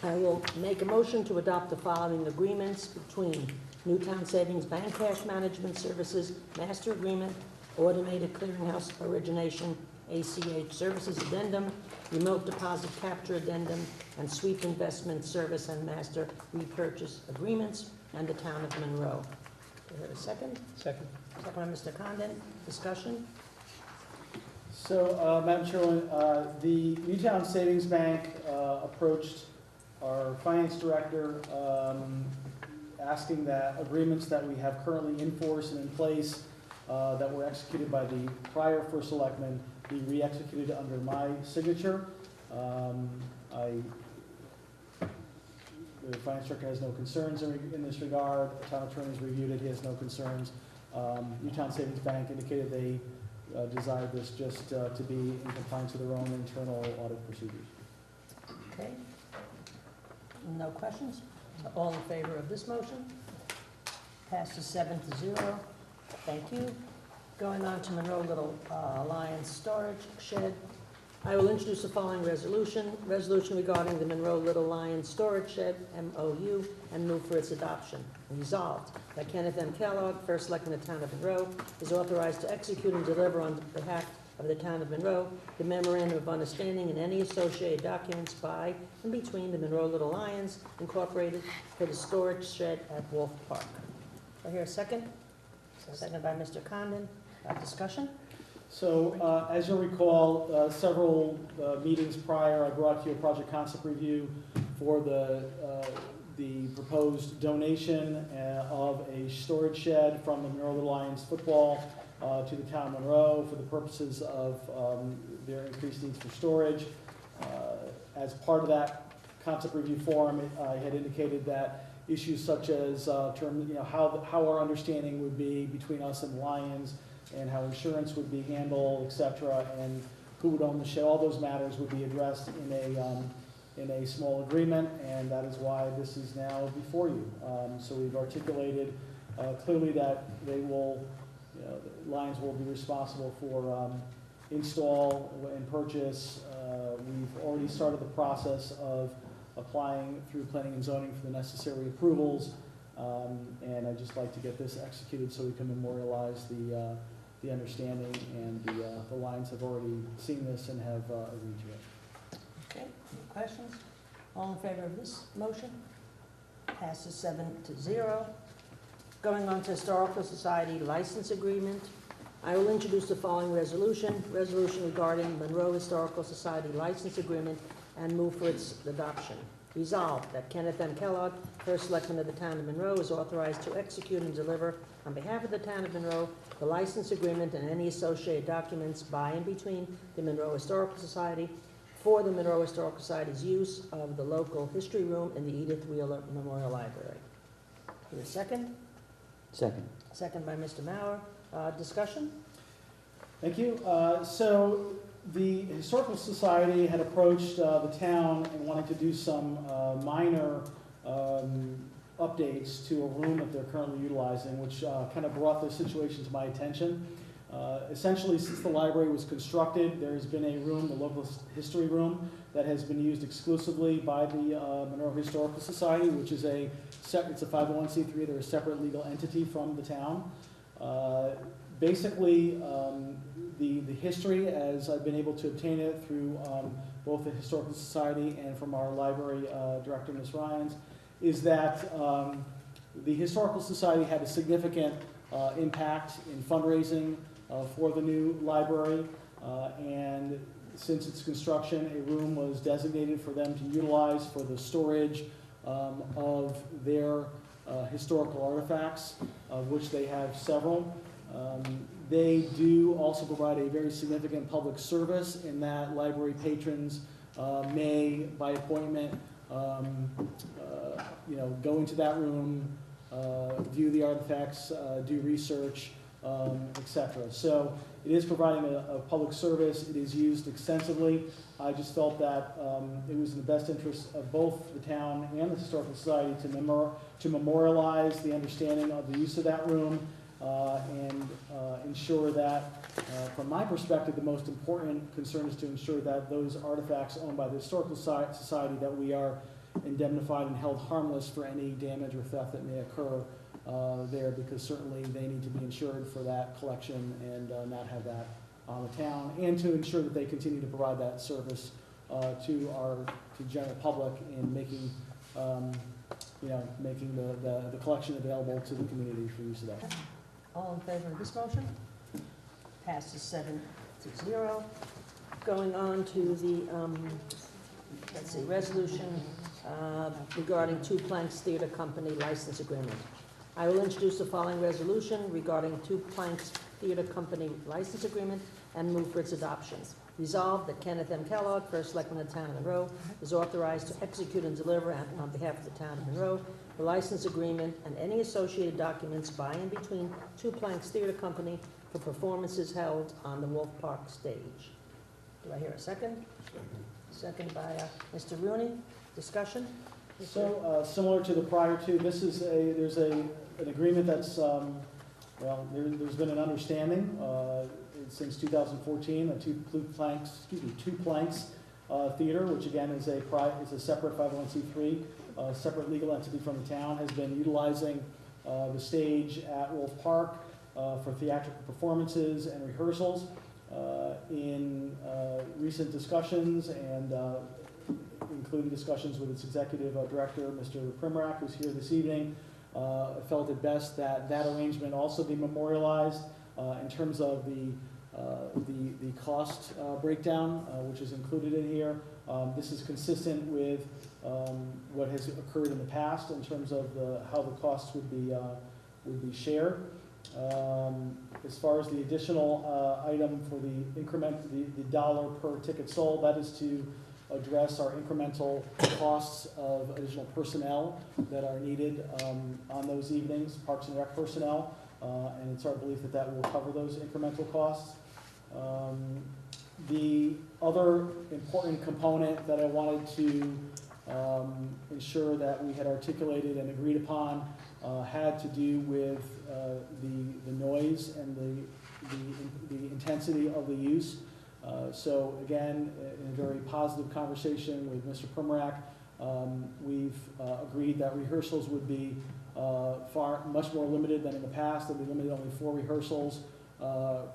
I will make a motion to adopt the following agreements between Newtown Savings Bank Cash Management Services Master Agreement, Automated Clearinghouse Origination, ACH Services Addendum, Remote Deposit Capture Addendum, and Sweep Investment Service and Master Repurchase Agreements, and the Town of Monroe. Is there a second? Second. Second by Mr. Condon. Discussion? So, Madam Chairman, the Newtown Savings Bank approached our finance director asking that agreements that we have currently in force and in place that were executed by the prior first selectman be re-executed under my signature. The finance director has no concerns in this regard. The town attorney's reviewed it, he has no concerns. Newtown Savings Bank indicated they desired this just to be in compliance with their own internal audit procedures. Okay. No questions? All in favor of this motion? Passes 7-0. Thank you. Going on to Monroe Little Lions Storage Shed. I will introduce the following resolution regarding the Monroe Little Lions Storage Shed, MOU, and move for its adoption. Resolved that Kenneth M. Kellogg, first selectman of the town of Monroe, is authorized to execute and deliver on behalf of the town of Monroe the memorandum of understanding and any associated documents by and between the Monroe Little Lions Incorporated for the storage shed at Wolf Park. Do I hear a second? Second by Mr. Condon. Discussion? So, as you'll recall, several meetings prior, I brought to you a project concept review for the proposed donation of a storage shed from the Monroe Little Lions football to the town of Monroe for the purposes of their increased needs for storage. As part of that concept review forum, I had indicated that issues such as how our understanding would be between us and the Lions, and how insurance would be handled, et cetera, and who would own the shed, all those matters would be addressed in a small agreement, and that is why this is now before you. So we've articulated clearly that they will, the Lions will be responsible for install and purchase. We've already started the process of applying through planning and zoning for the necessary approvals, and I'd just like to get this executed so we can memorialize the understanding, and the Lions have already seen this and have agreed to it. Okay, any questions? All in favor of this motion? Passes 7-0. Going on to Historical Society License Agreement. I will introduce the following resolution regarding Monroe Historical Society License Agreement and move for its adoption. Resolved that Kenneth M. Kellogg, first selectman of the town of Monroe, is authorized to execute and deliver on behalf of the town of Monroe the license agreement and any associated documents by and between the Monroe Historical Society for the Monroe Historical Society's use of the local history room in the Edith Wheeler Memorial Library. Here a second? Second. Second by Mr. Mauer. Discussion? Thank you. So the Historical Society had approached the town and wanted to do some minor updates to a room that they're currently utilizing, which kind of brought the situation to my attention. Essentially, since the library was constructed, there has been a room, the local history room, that has been used exclusively by the Monroe Historical Society, which is it's a 501c3. They're a separate legal entity from the town. Basically, the history, as I've been able to obtain it through both the Historical Society and from our library director, Ms. Ryans, is that the Historical Society had a significant impact in fundraising for the new library, and since its construction, a room was designated for them to utilize for the storage of their historical artifacts, of which they have several. They do also provide a very significant public service in that library patrons may, by appointment, go into that room, view the artifacts, do research, etc. So it is providing a public service. It is used extensively. I just felt that it was in the best interest of both the town and the Historical Society to memorialize the understanding of the use of that room and ensure that, from my perspective, the most important concern is to ensure that those artifacts owned by the Historical Society, that we are indemnified and held harmless for any damage or theft that may occur there, because certainly they need to be insured for that collection and not have that on the town, and to ensure that they continue to provide that service to general public in making the collection available to the community for use of that. All in favor of this motion? Passes 7-0. Going on to the resolution regarding Two Planks Theater Company license agreement. I will introduce the following resolution regarding Two Planks Theater Company license agreement and move for its adoption. Resolved that Kenneth M. Kellogg, first selectman of the town of Monroe, is authorized to execute and deliver on behalf of the town of Monroe the license agreement and any associated documents by and between Two Planks Theater Company for performances held on the Wolf Park stage. Do I hear a second? Second by Mr. Rooney. Discussion? So similar to the prior two, this is there's an agreement that's Well, there's been an understanding since 2014, a two planks theater, which again is a separate 501c3, separate legal entity from the town, has been utilizing the stage at Wolf Park for theatrical performances and rehearsals. In recent discussions and including discussions with its executive director, Mr. Primrak, who's here this evening, felt it best that that arrangement also be memorialized in terms of the cost breakdown, which is included in here. This is consistent with what has occurred in the past in terms of how the costs would be shared. As far as the additional item for the increment, the dollar per ticket sold, that is to address our incremental costs of additional personnel that are needed on those evenings, Parks and Rec personnel, and it's our belief that that will cover those incremental costs. The other important component that I wanted to ensure that we had articulated and agreed upon had to do with the noise and the intensity of the use. So again, in a very positive conversation with Mr. Primrak, we've agreed that rehearsals would be much more limited than in the past. They'll be limited only 4 rehearsals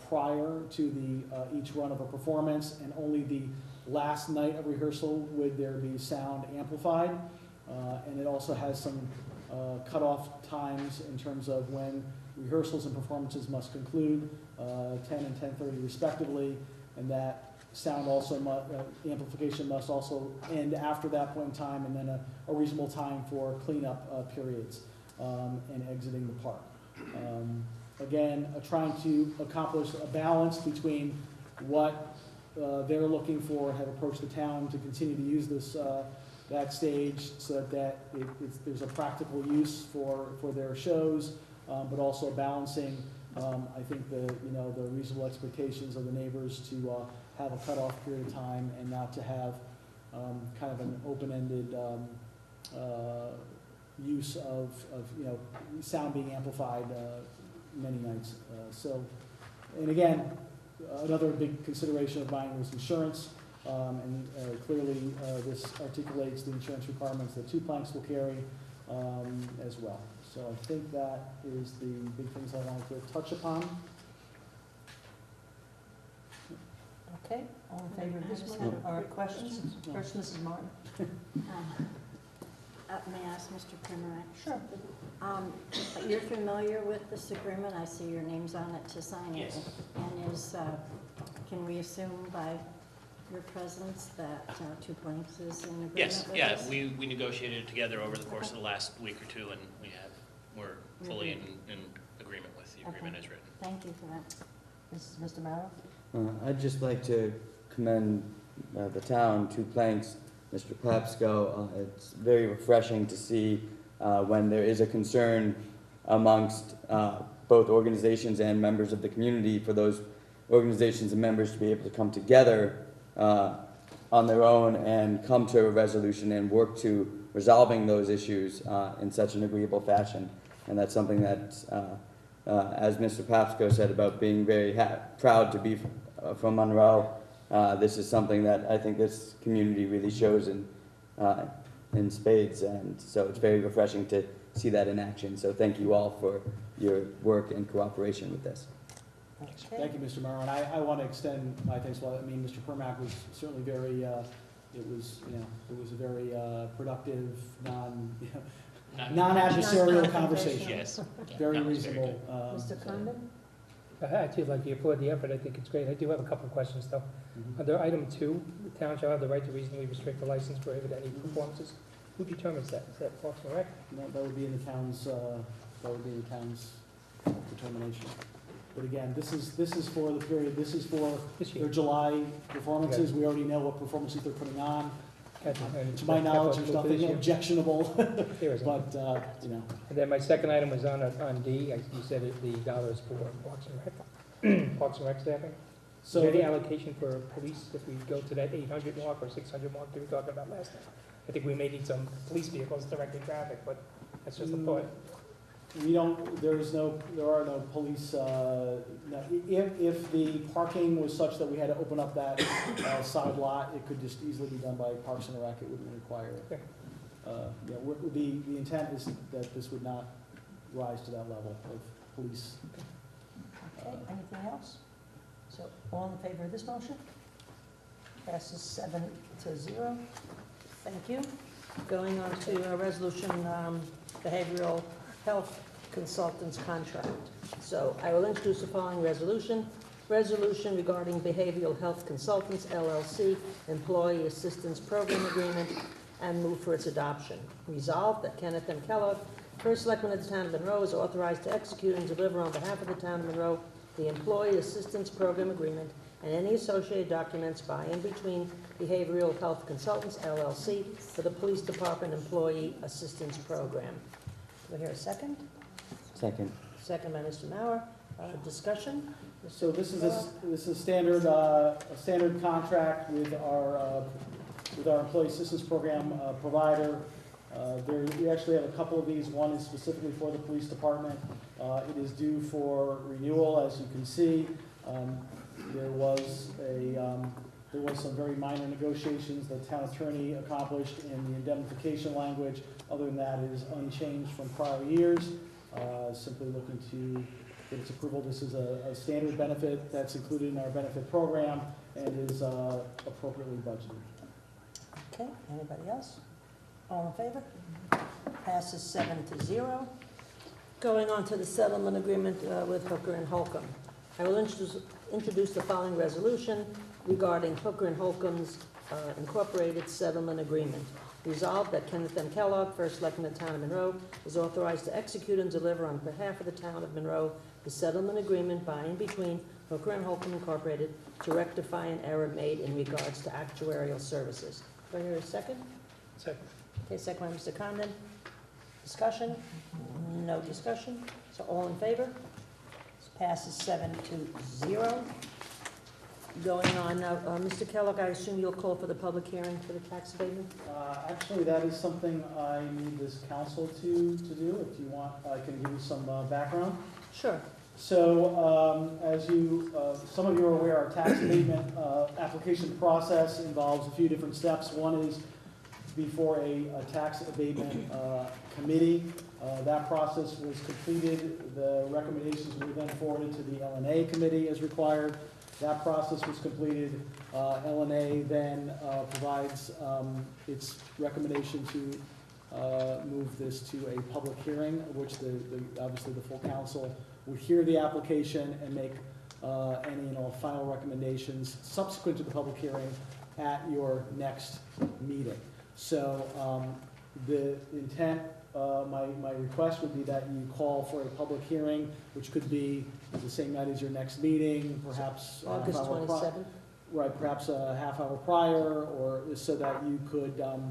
prior to each run of a performance, and only the last night of rehearsal would there be sound amplified. And it also has some cutoff times in terms of when rehearsals and performances must conclude, 10 and 10:30 respectively, and that sound also amplification must also end after that point in time, and then a reasonable time for cleanup periods and exiting the park. Again, trying to accomplish a balance between what they're looking for, have approached the town to continue to use this that stage so that there's a practical use for their shows, but also balancing, I think, the reasonable expectations of the neighbors to have a cutoff period of time and not to have kind of an open-ended use of sound being amplified many nights. And again, another big consideration of mine was insurance. And clearly this articulates the insurance requirements that 2 planks will carry as well. So I think that is the big things I wanted to touch upon. Okay, all in favor of this one, or questions? First, Mrs. Martin. May I ask Mr. Primrak? Sure. You're familiar with this agreement? I see your name's on it to sign it. Yes. And can we assume by your presence that 2 planks is in agreement Yes, with yeah, this? we negotiated it together over the course of the last week or 2, and we're fully in agreement with the agreement as written. Thank you for that. This is Mr. Merrill. I'd just like to commend the town, 2 planks, Mr. Papsco. It's very refreshing to see when there is a concern amongst both organizations and members of the community for those organizations and members to be able to come together on their own and come to a resolution and work to resolving those issues in such an agreeable fashion. And that's something that, as Mr. Papsco said about being very proud to be from Monroe, this is something that I think this community really shows in spades, and so it's very refreshing to see that in action. So thank you all for your work and cooperation with this. Okay. Thank you, Mr. Morrow, and I want to extend my thanks. Well, I mean, Mr. Permack was certainly very, it was a very productive, non-adversarial conversation. Yes. Very No, it's reasonable. Mr. Condon? I too like to applaud the effort. I think it's great. I do have a couple of questions, though. Under item 2, the town shall have the right to reasonably restrict the license prohibit any performances. Who determines that? Is that Parks and Rec? That would be in the town's, determination. But again, this is for the period, this is for This year. their July performances. We already know what performances they're putting on. Gotcha. And To my knowledge, there's this nothing year? objectionable, There isn't. but, And then my second item was on D. You said the dollar is for Parks and Rec, Parks and Rec staffing. Is so. there any allocation for police if we go to that 800 mark or 600 mark that we were talking about last time? I think we may need some police vehicles directing traffic, but that's just a thought. We don't, there are no police, if the parking was such that we had to open up that side lot, it could just easily be done by Parks and Rec, it wouldn't require. The intent is that this would not rise to that level of police. Okay, anything else? So, all in favor of this motion? Passes 7-0. Thank you. Going on to a resolution, behavioral health consultants contract. So I will introduce the following resolution. Resolution regarding behavioral health consultants, LLC, employee assistance program agreement, and move for its adoption. Resolved that Kenneth M. Kellogg, first selectman of the town of Monroe, is authorized to execute and deliver on behalf of the town of Monroe the employee assistance program agreement and any associated documents by and between Behavioral Health Consultants, LLC, for the Police Department Employee Assistance Program. Do I hear a second? Second. Second by Mr. Mauer. Discussion? So this is a standard contract with our employee assistance program provider. We actually have a couple of these. One is specifically for the police department. It is due for renewal, as you can see. There was some very minor negotiations the town attorney accomplished in the indemnification language. Other than that, it is unchanged from prior years. Simply looking to get its approval. This is a standard benefit that's included in our benefit program and is appropriately budgeted. Okay, anybody else? All in favor? Passes 7-0. Going on to the settlement agreement with Hooker and Holcomb. I will introduce the following resolution regarding Hooker and Holcomb's Incorporated Settlement Agreement. Resolved that Kenneth M. Kellogg, first selectman of the town of Monroe, is authorized to execute and deliver on behalf of the town of Monroe the settlement agreement by and between Hooker and Holcomb Incorporated to rectify an error made in regards to actuarial services. Do I hear a second? Second. Okay, second by Mr. Condon. Discussion? No discussion. So all in favor? This passes 7-0. Going on now, Mr. Kellogg, I assume you'll call for the public hearing for the tax abatement? Actually, that is something I need this council to do. If you want, I can give you some background. Sure. So, as some of you are aware, our tax abatement application process involves a few different steps. One is before a tax abatement committee. That process was completed. The recommendations were then forwarded to the LNA committee as required. That process was completed. LNA then provides its recommendation to move this to a public hearing, which obviously the full council would hear the application and make any and all final recommendations subsequent to the public hearing at your next meeting. So the intent, my request would be that you call for a public hearing, which could be the same night as your next meeting, perhaps August 27th? Right, perhaps a half hour prior, or so that you could, and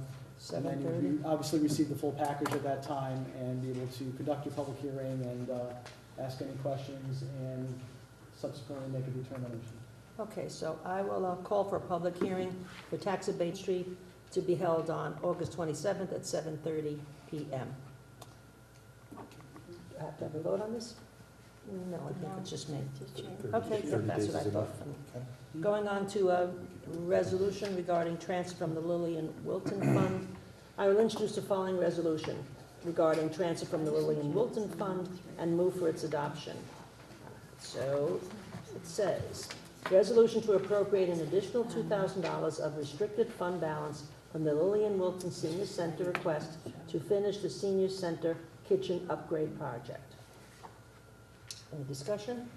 then 7:30? you obviously receive the full package at that time and be able to conduct your public hearing and ask any questions and subsequently make a determination. Okay, so I will call for a public hearing for tax abate street to be held on August 27th at 7:30 p.m. I have to have a vote on this? No, I think it's just me. Okay, that's what I thought. Going on to a resolution regarding transfer from the Lillian Wilton Fund. I will introduce the following resolution regarding transfer from the Lillian Wilton Fund and move for its adoption. So it says, resolution to appropriate an additional $2,000 of restricted fund balance from the Lillian Wilton Senior Center request to finish the Senior Center kitchen upgrade project. Any discussion?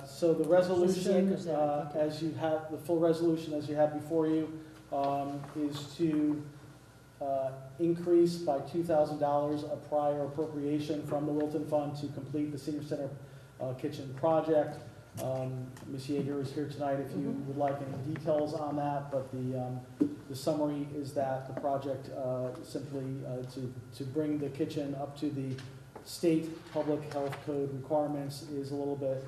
So the resolution, Mrs. Yeager's there. as you have, the full resolution as you have before you, is to increase by $2,000 a prior appropriation from the Wilton Fund to complete the Senior Center kitchen project. Ms. Yeager is here tonight if you would like any details on that, but the summary is that the project simply to bring the kitchen up to the state public health code requirements is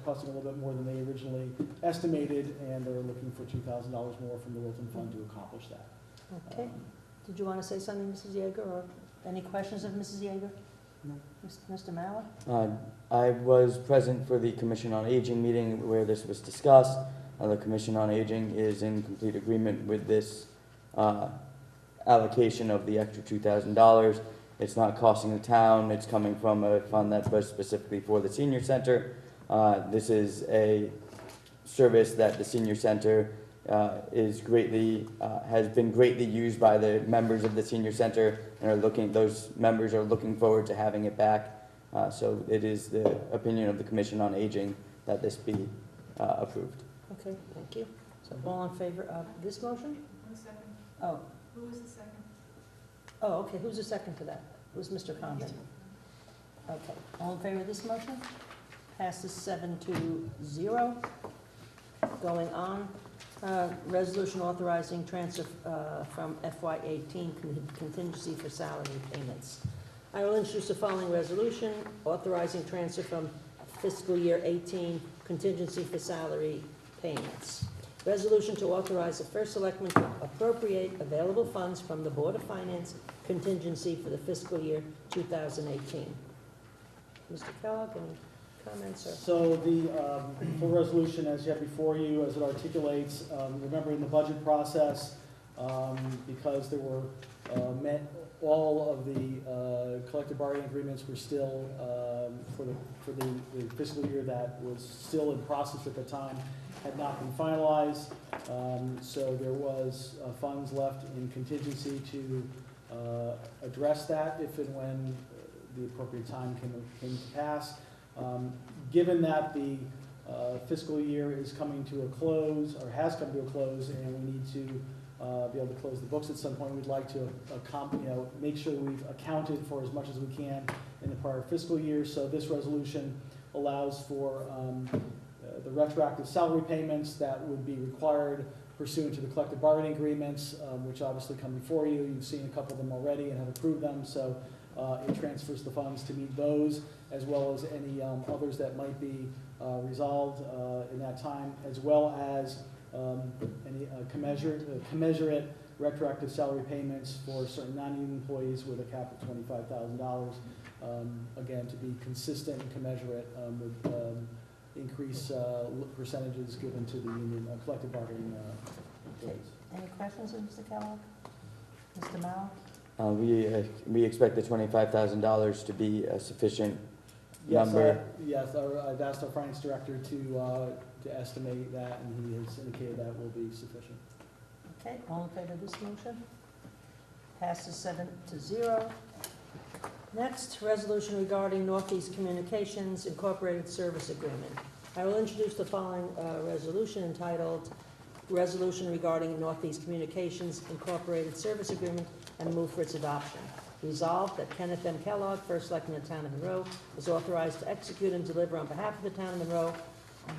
costing a little bit more than they originally estimated, and they're looking for $2,000 more from the Wilton Fund to accomplish that. Okay. Did you want to say something, Mrs. Yeager, or Any questions of Mrs. Yeager? No. Mr. Mallon? I was present for the Commission on Aging meeting where this was discussed. The Commission on Aging is in complete agreement with this allocation of the extra $2,000. It's not costing the town, it's coming from a fund that was specifically for the senior center. This is a service that the senior center has been greatly used by the members of the senior center, and those members are looking forward to having it back. So it is the opinion of the Commission on Aging that this be approved. Okay, thank you. So all in favor of this motion? One second. Oh, Who was the second? oh, okay, who's the second to that? It was Mr. Condon. Okay, all in favor of this motion? Passes 7-0. Going on, resolution authorizing transfer from FY18 contingency for salary payments. I will introduce the following resolution authorizing transfer from fiscal year 18 contingency for salary payments. Resolution to authorize the first selectman to appropriate available funds from the Board of Finance contingency for the fiscal year 2018. Mr. Kellogg, any comments? Or? So the full resolution, as you have before you, as it articulates, remember in the budget process, because there were all of the collective bargaining agreements were still for the fiscal year that was still in process at the time, had not been finalized. So there was funds left in contingency to address that if and when the appropriate time came to pass. Given that the fiscal year is coming to a close, or has come to a close, and we need to be able to close the books at some point, we'd like to make sure we've accounted for as much as we can in the prior fiscal year. So this resolution allows for the retroactive salary payments that would be required pursuant to the collective bargaining agreements, which obviously come before you. You've seen a couple of them already and have approved them. So it transfers the funds to meet those, as well as any others that might be resolved in that time, as well as any commensurate retroactive salary payments for certain non-union employees with a cap of $25,000. Again, to be consistent and commensurate with increased percentages given to the union collective bargaining employees. Any questions of Mr. Kellogg? Mr. Mallon? We expect the $25,000 to be a sufficient number. Yes, I've asked our finance director to estimate that, and he has indicated that will be sufficient. Okay, all in favor of this motion? Passes 7-0. Next, resolution regarding Northeast Communications Incorporated Service Agreement. I will introduce the following resolution entitled Resolution Regarding Northeast Communications Incorporated Service Agreement and move for its adoption. Resolved that Kenneth M. Kellogg, First Selectman of the Town of Monroe, is authorized to execute and deliver on behalf of the Town of Monroe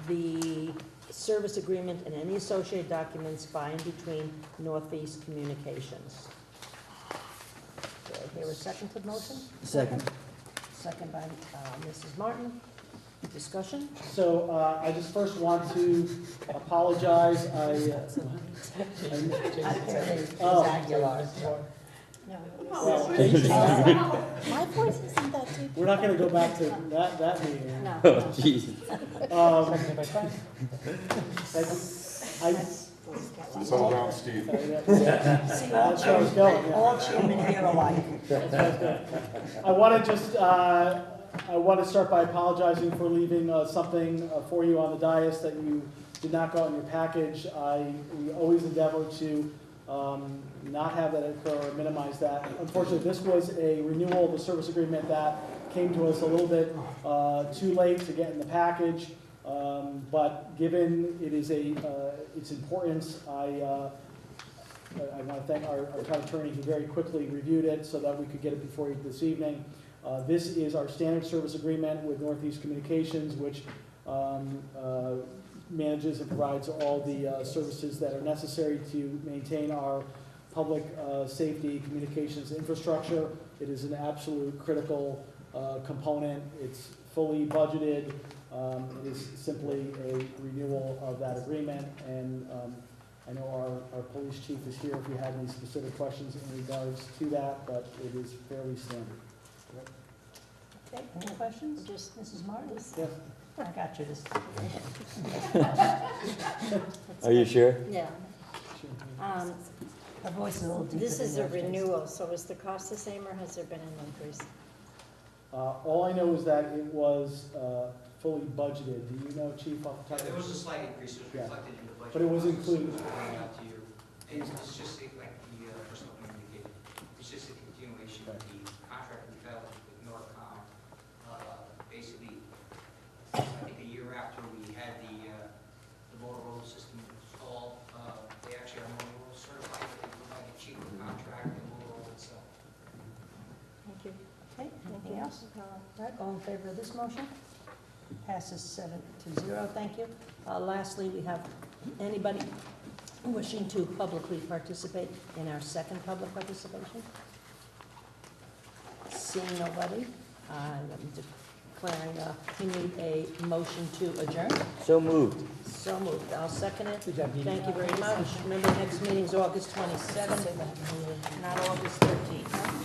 the service agreement and any associated documents by and between Northeast Communications. Do I hear a second to the motion? Second. Second by Mrs. Martin. Discussion? So I just first want to apologize. No. My voice isn't that deep. We're not going to go back to that meeting. No. Oh, jeez. It's all about Steve. See, all That's where I was going, yeah. all chairmen here alike. I want to just, I want to start by apologizing for leaving something for you on the dais that you did not got in your package. We always endeavor to not have that occur or minimize that. Unfortunately, this was a renewal of the service agreement that came to us a little bit too late to get in the package. But given it is its importance, I want to thank our town attorney who very quickly reviewed it so that we could get it before you this evening. This is our standard service agreement with Northeast Communications, which manages and provides all the services that are necessary to maintain our public safety communications infrastructure. It is an absolute critical component. It's fully budgeted. It is simply a renewal of that agreement, and I know our police chief is here if you had any specific questions in regards to that, but it is fairly standard. Okay, any questions? Just Mrs. Martin? Yes? I got you this time. Are you sure? Yeah. Her voice is a little deeper This than is a yours, Jason. renewal, so is the cost the same or has there been an increase? All I know is that it was fully budgeted. Do you know, chief, off the top of There your was a slight increase, it was Yeah. reflected in the budget. But it was process, included. it was pointed out to you. It's just like the personal indicated, it's just a continuation of the contract we filed with Norcom. Basically, I think a year after we had the Motorola system installed, they actually are Motorola certified, but they provide a cheaper contract than Motorola itself. Thank you. Okay, anything else? All right, all in favor of this motion? Passes 7-0, thank you. Lastly, we have anybody wishing to publicly participate in our second public participation? Seeing nobody, I'm declaring, we need a motion to adjourn. So moved. So moved, I'll second it. Good job, Dee. Thank you very much. Remember, next meeting's August 27th, not August 13th.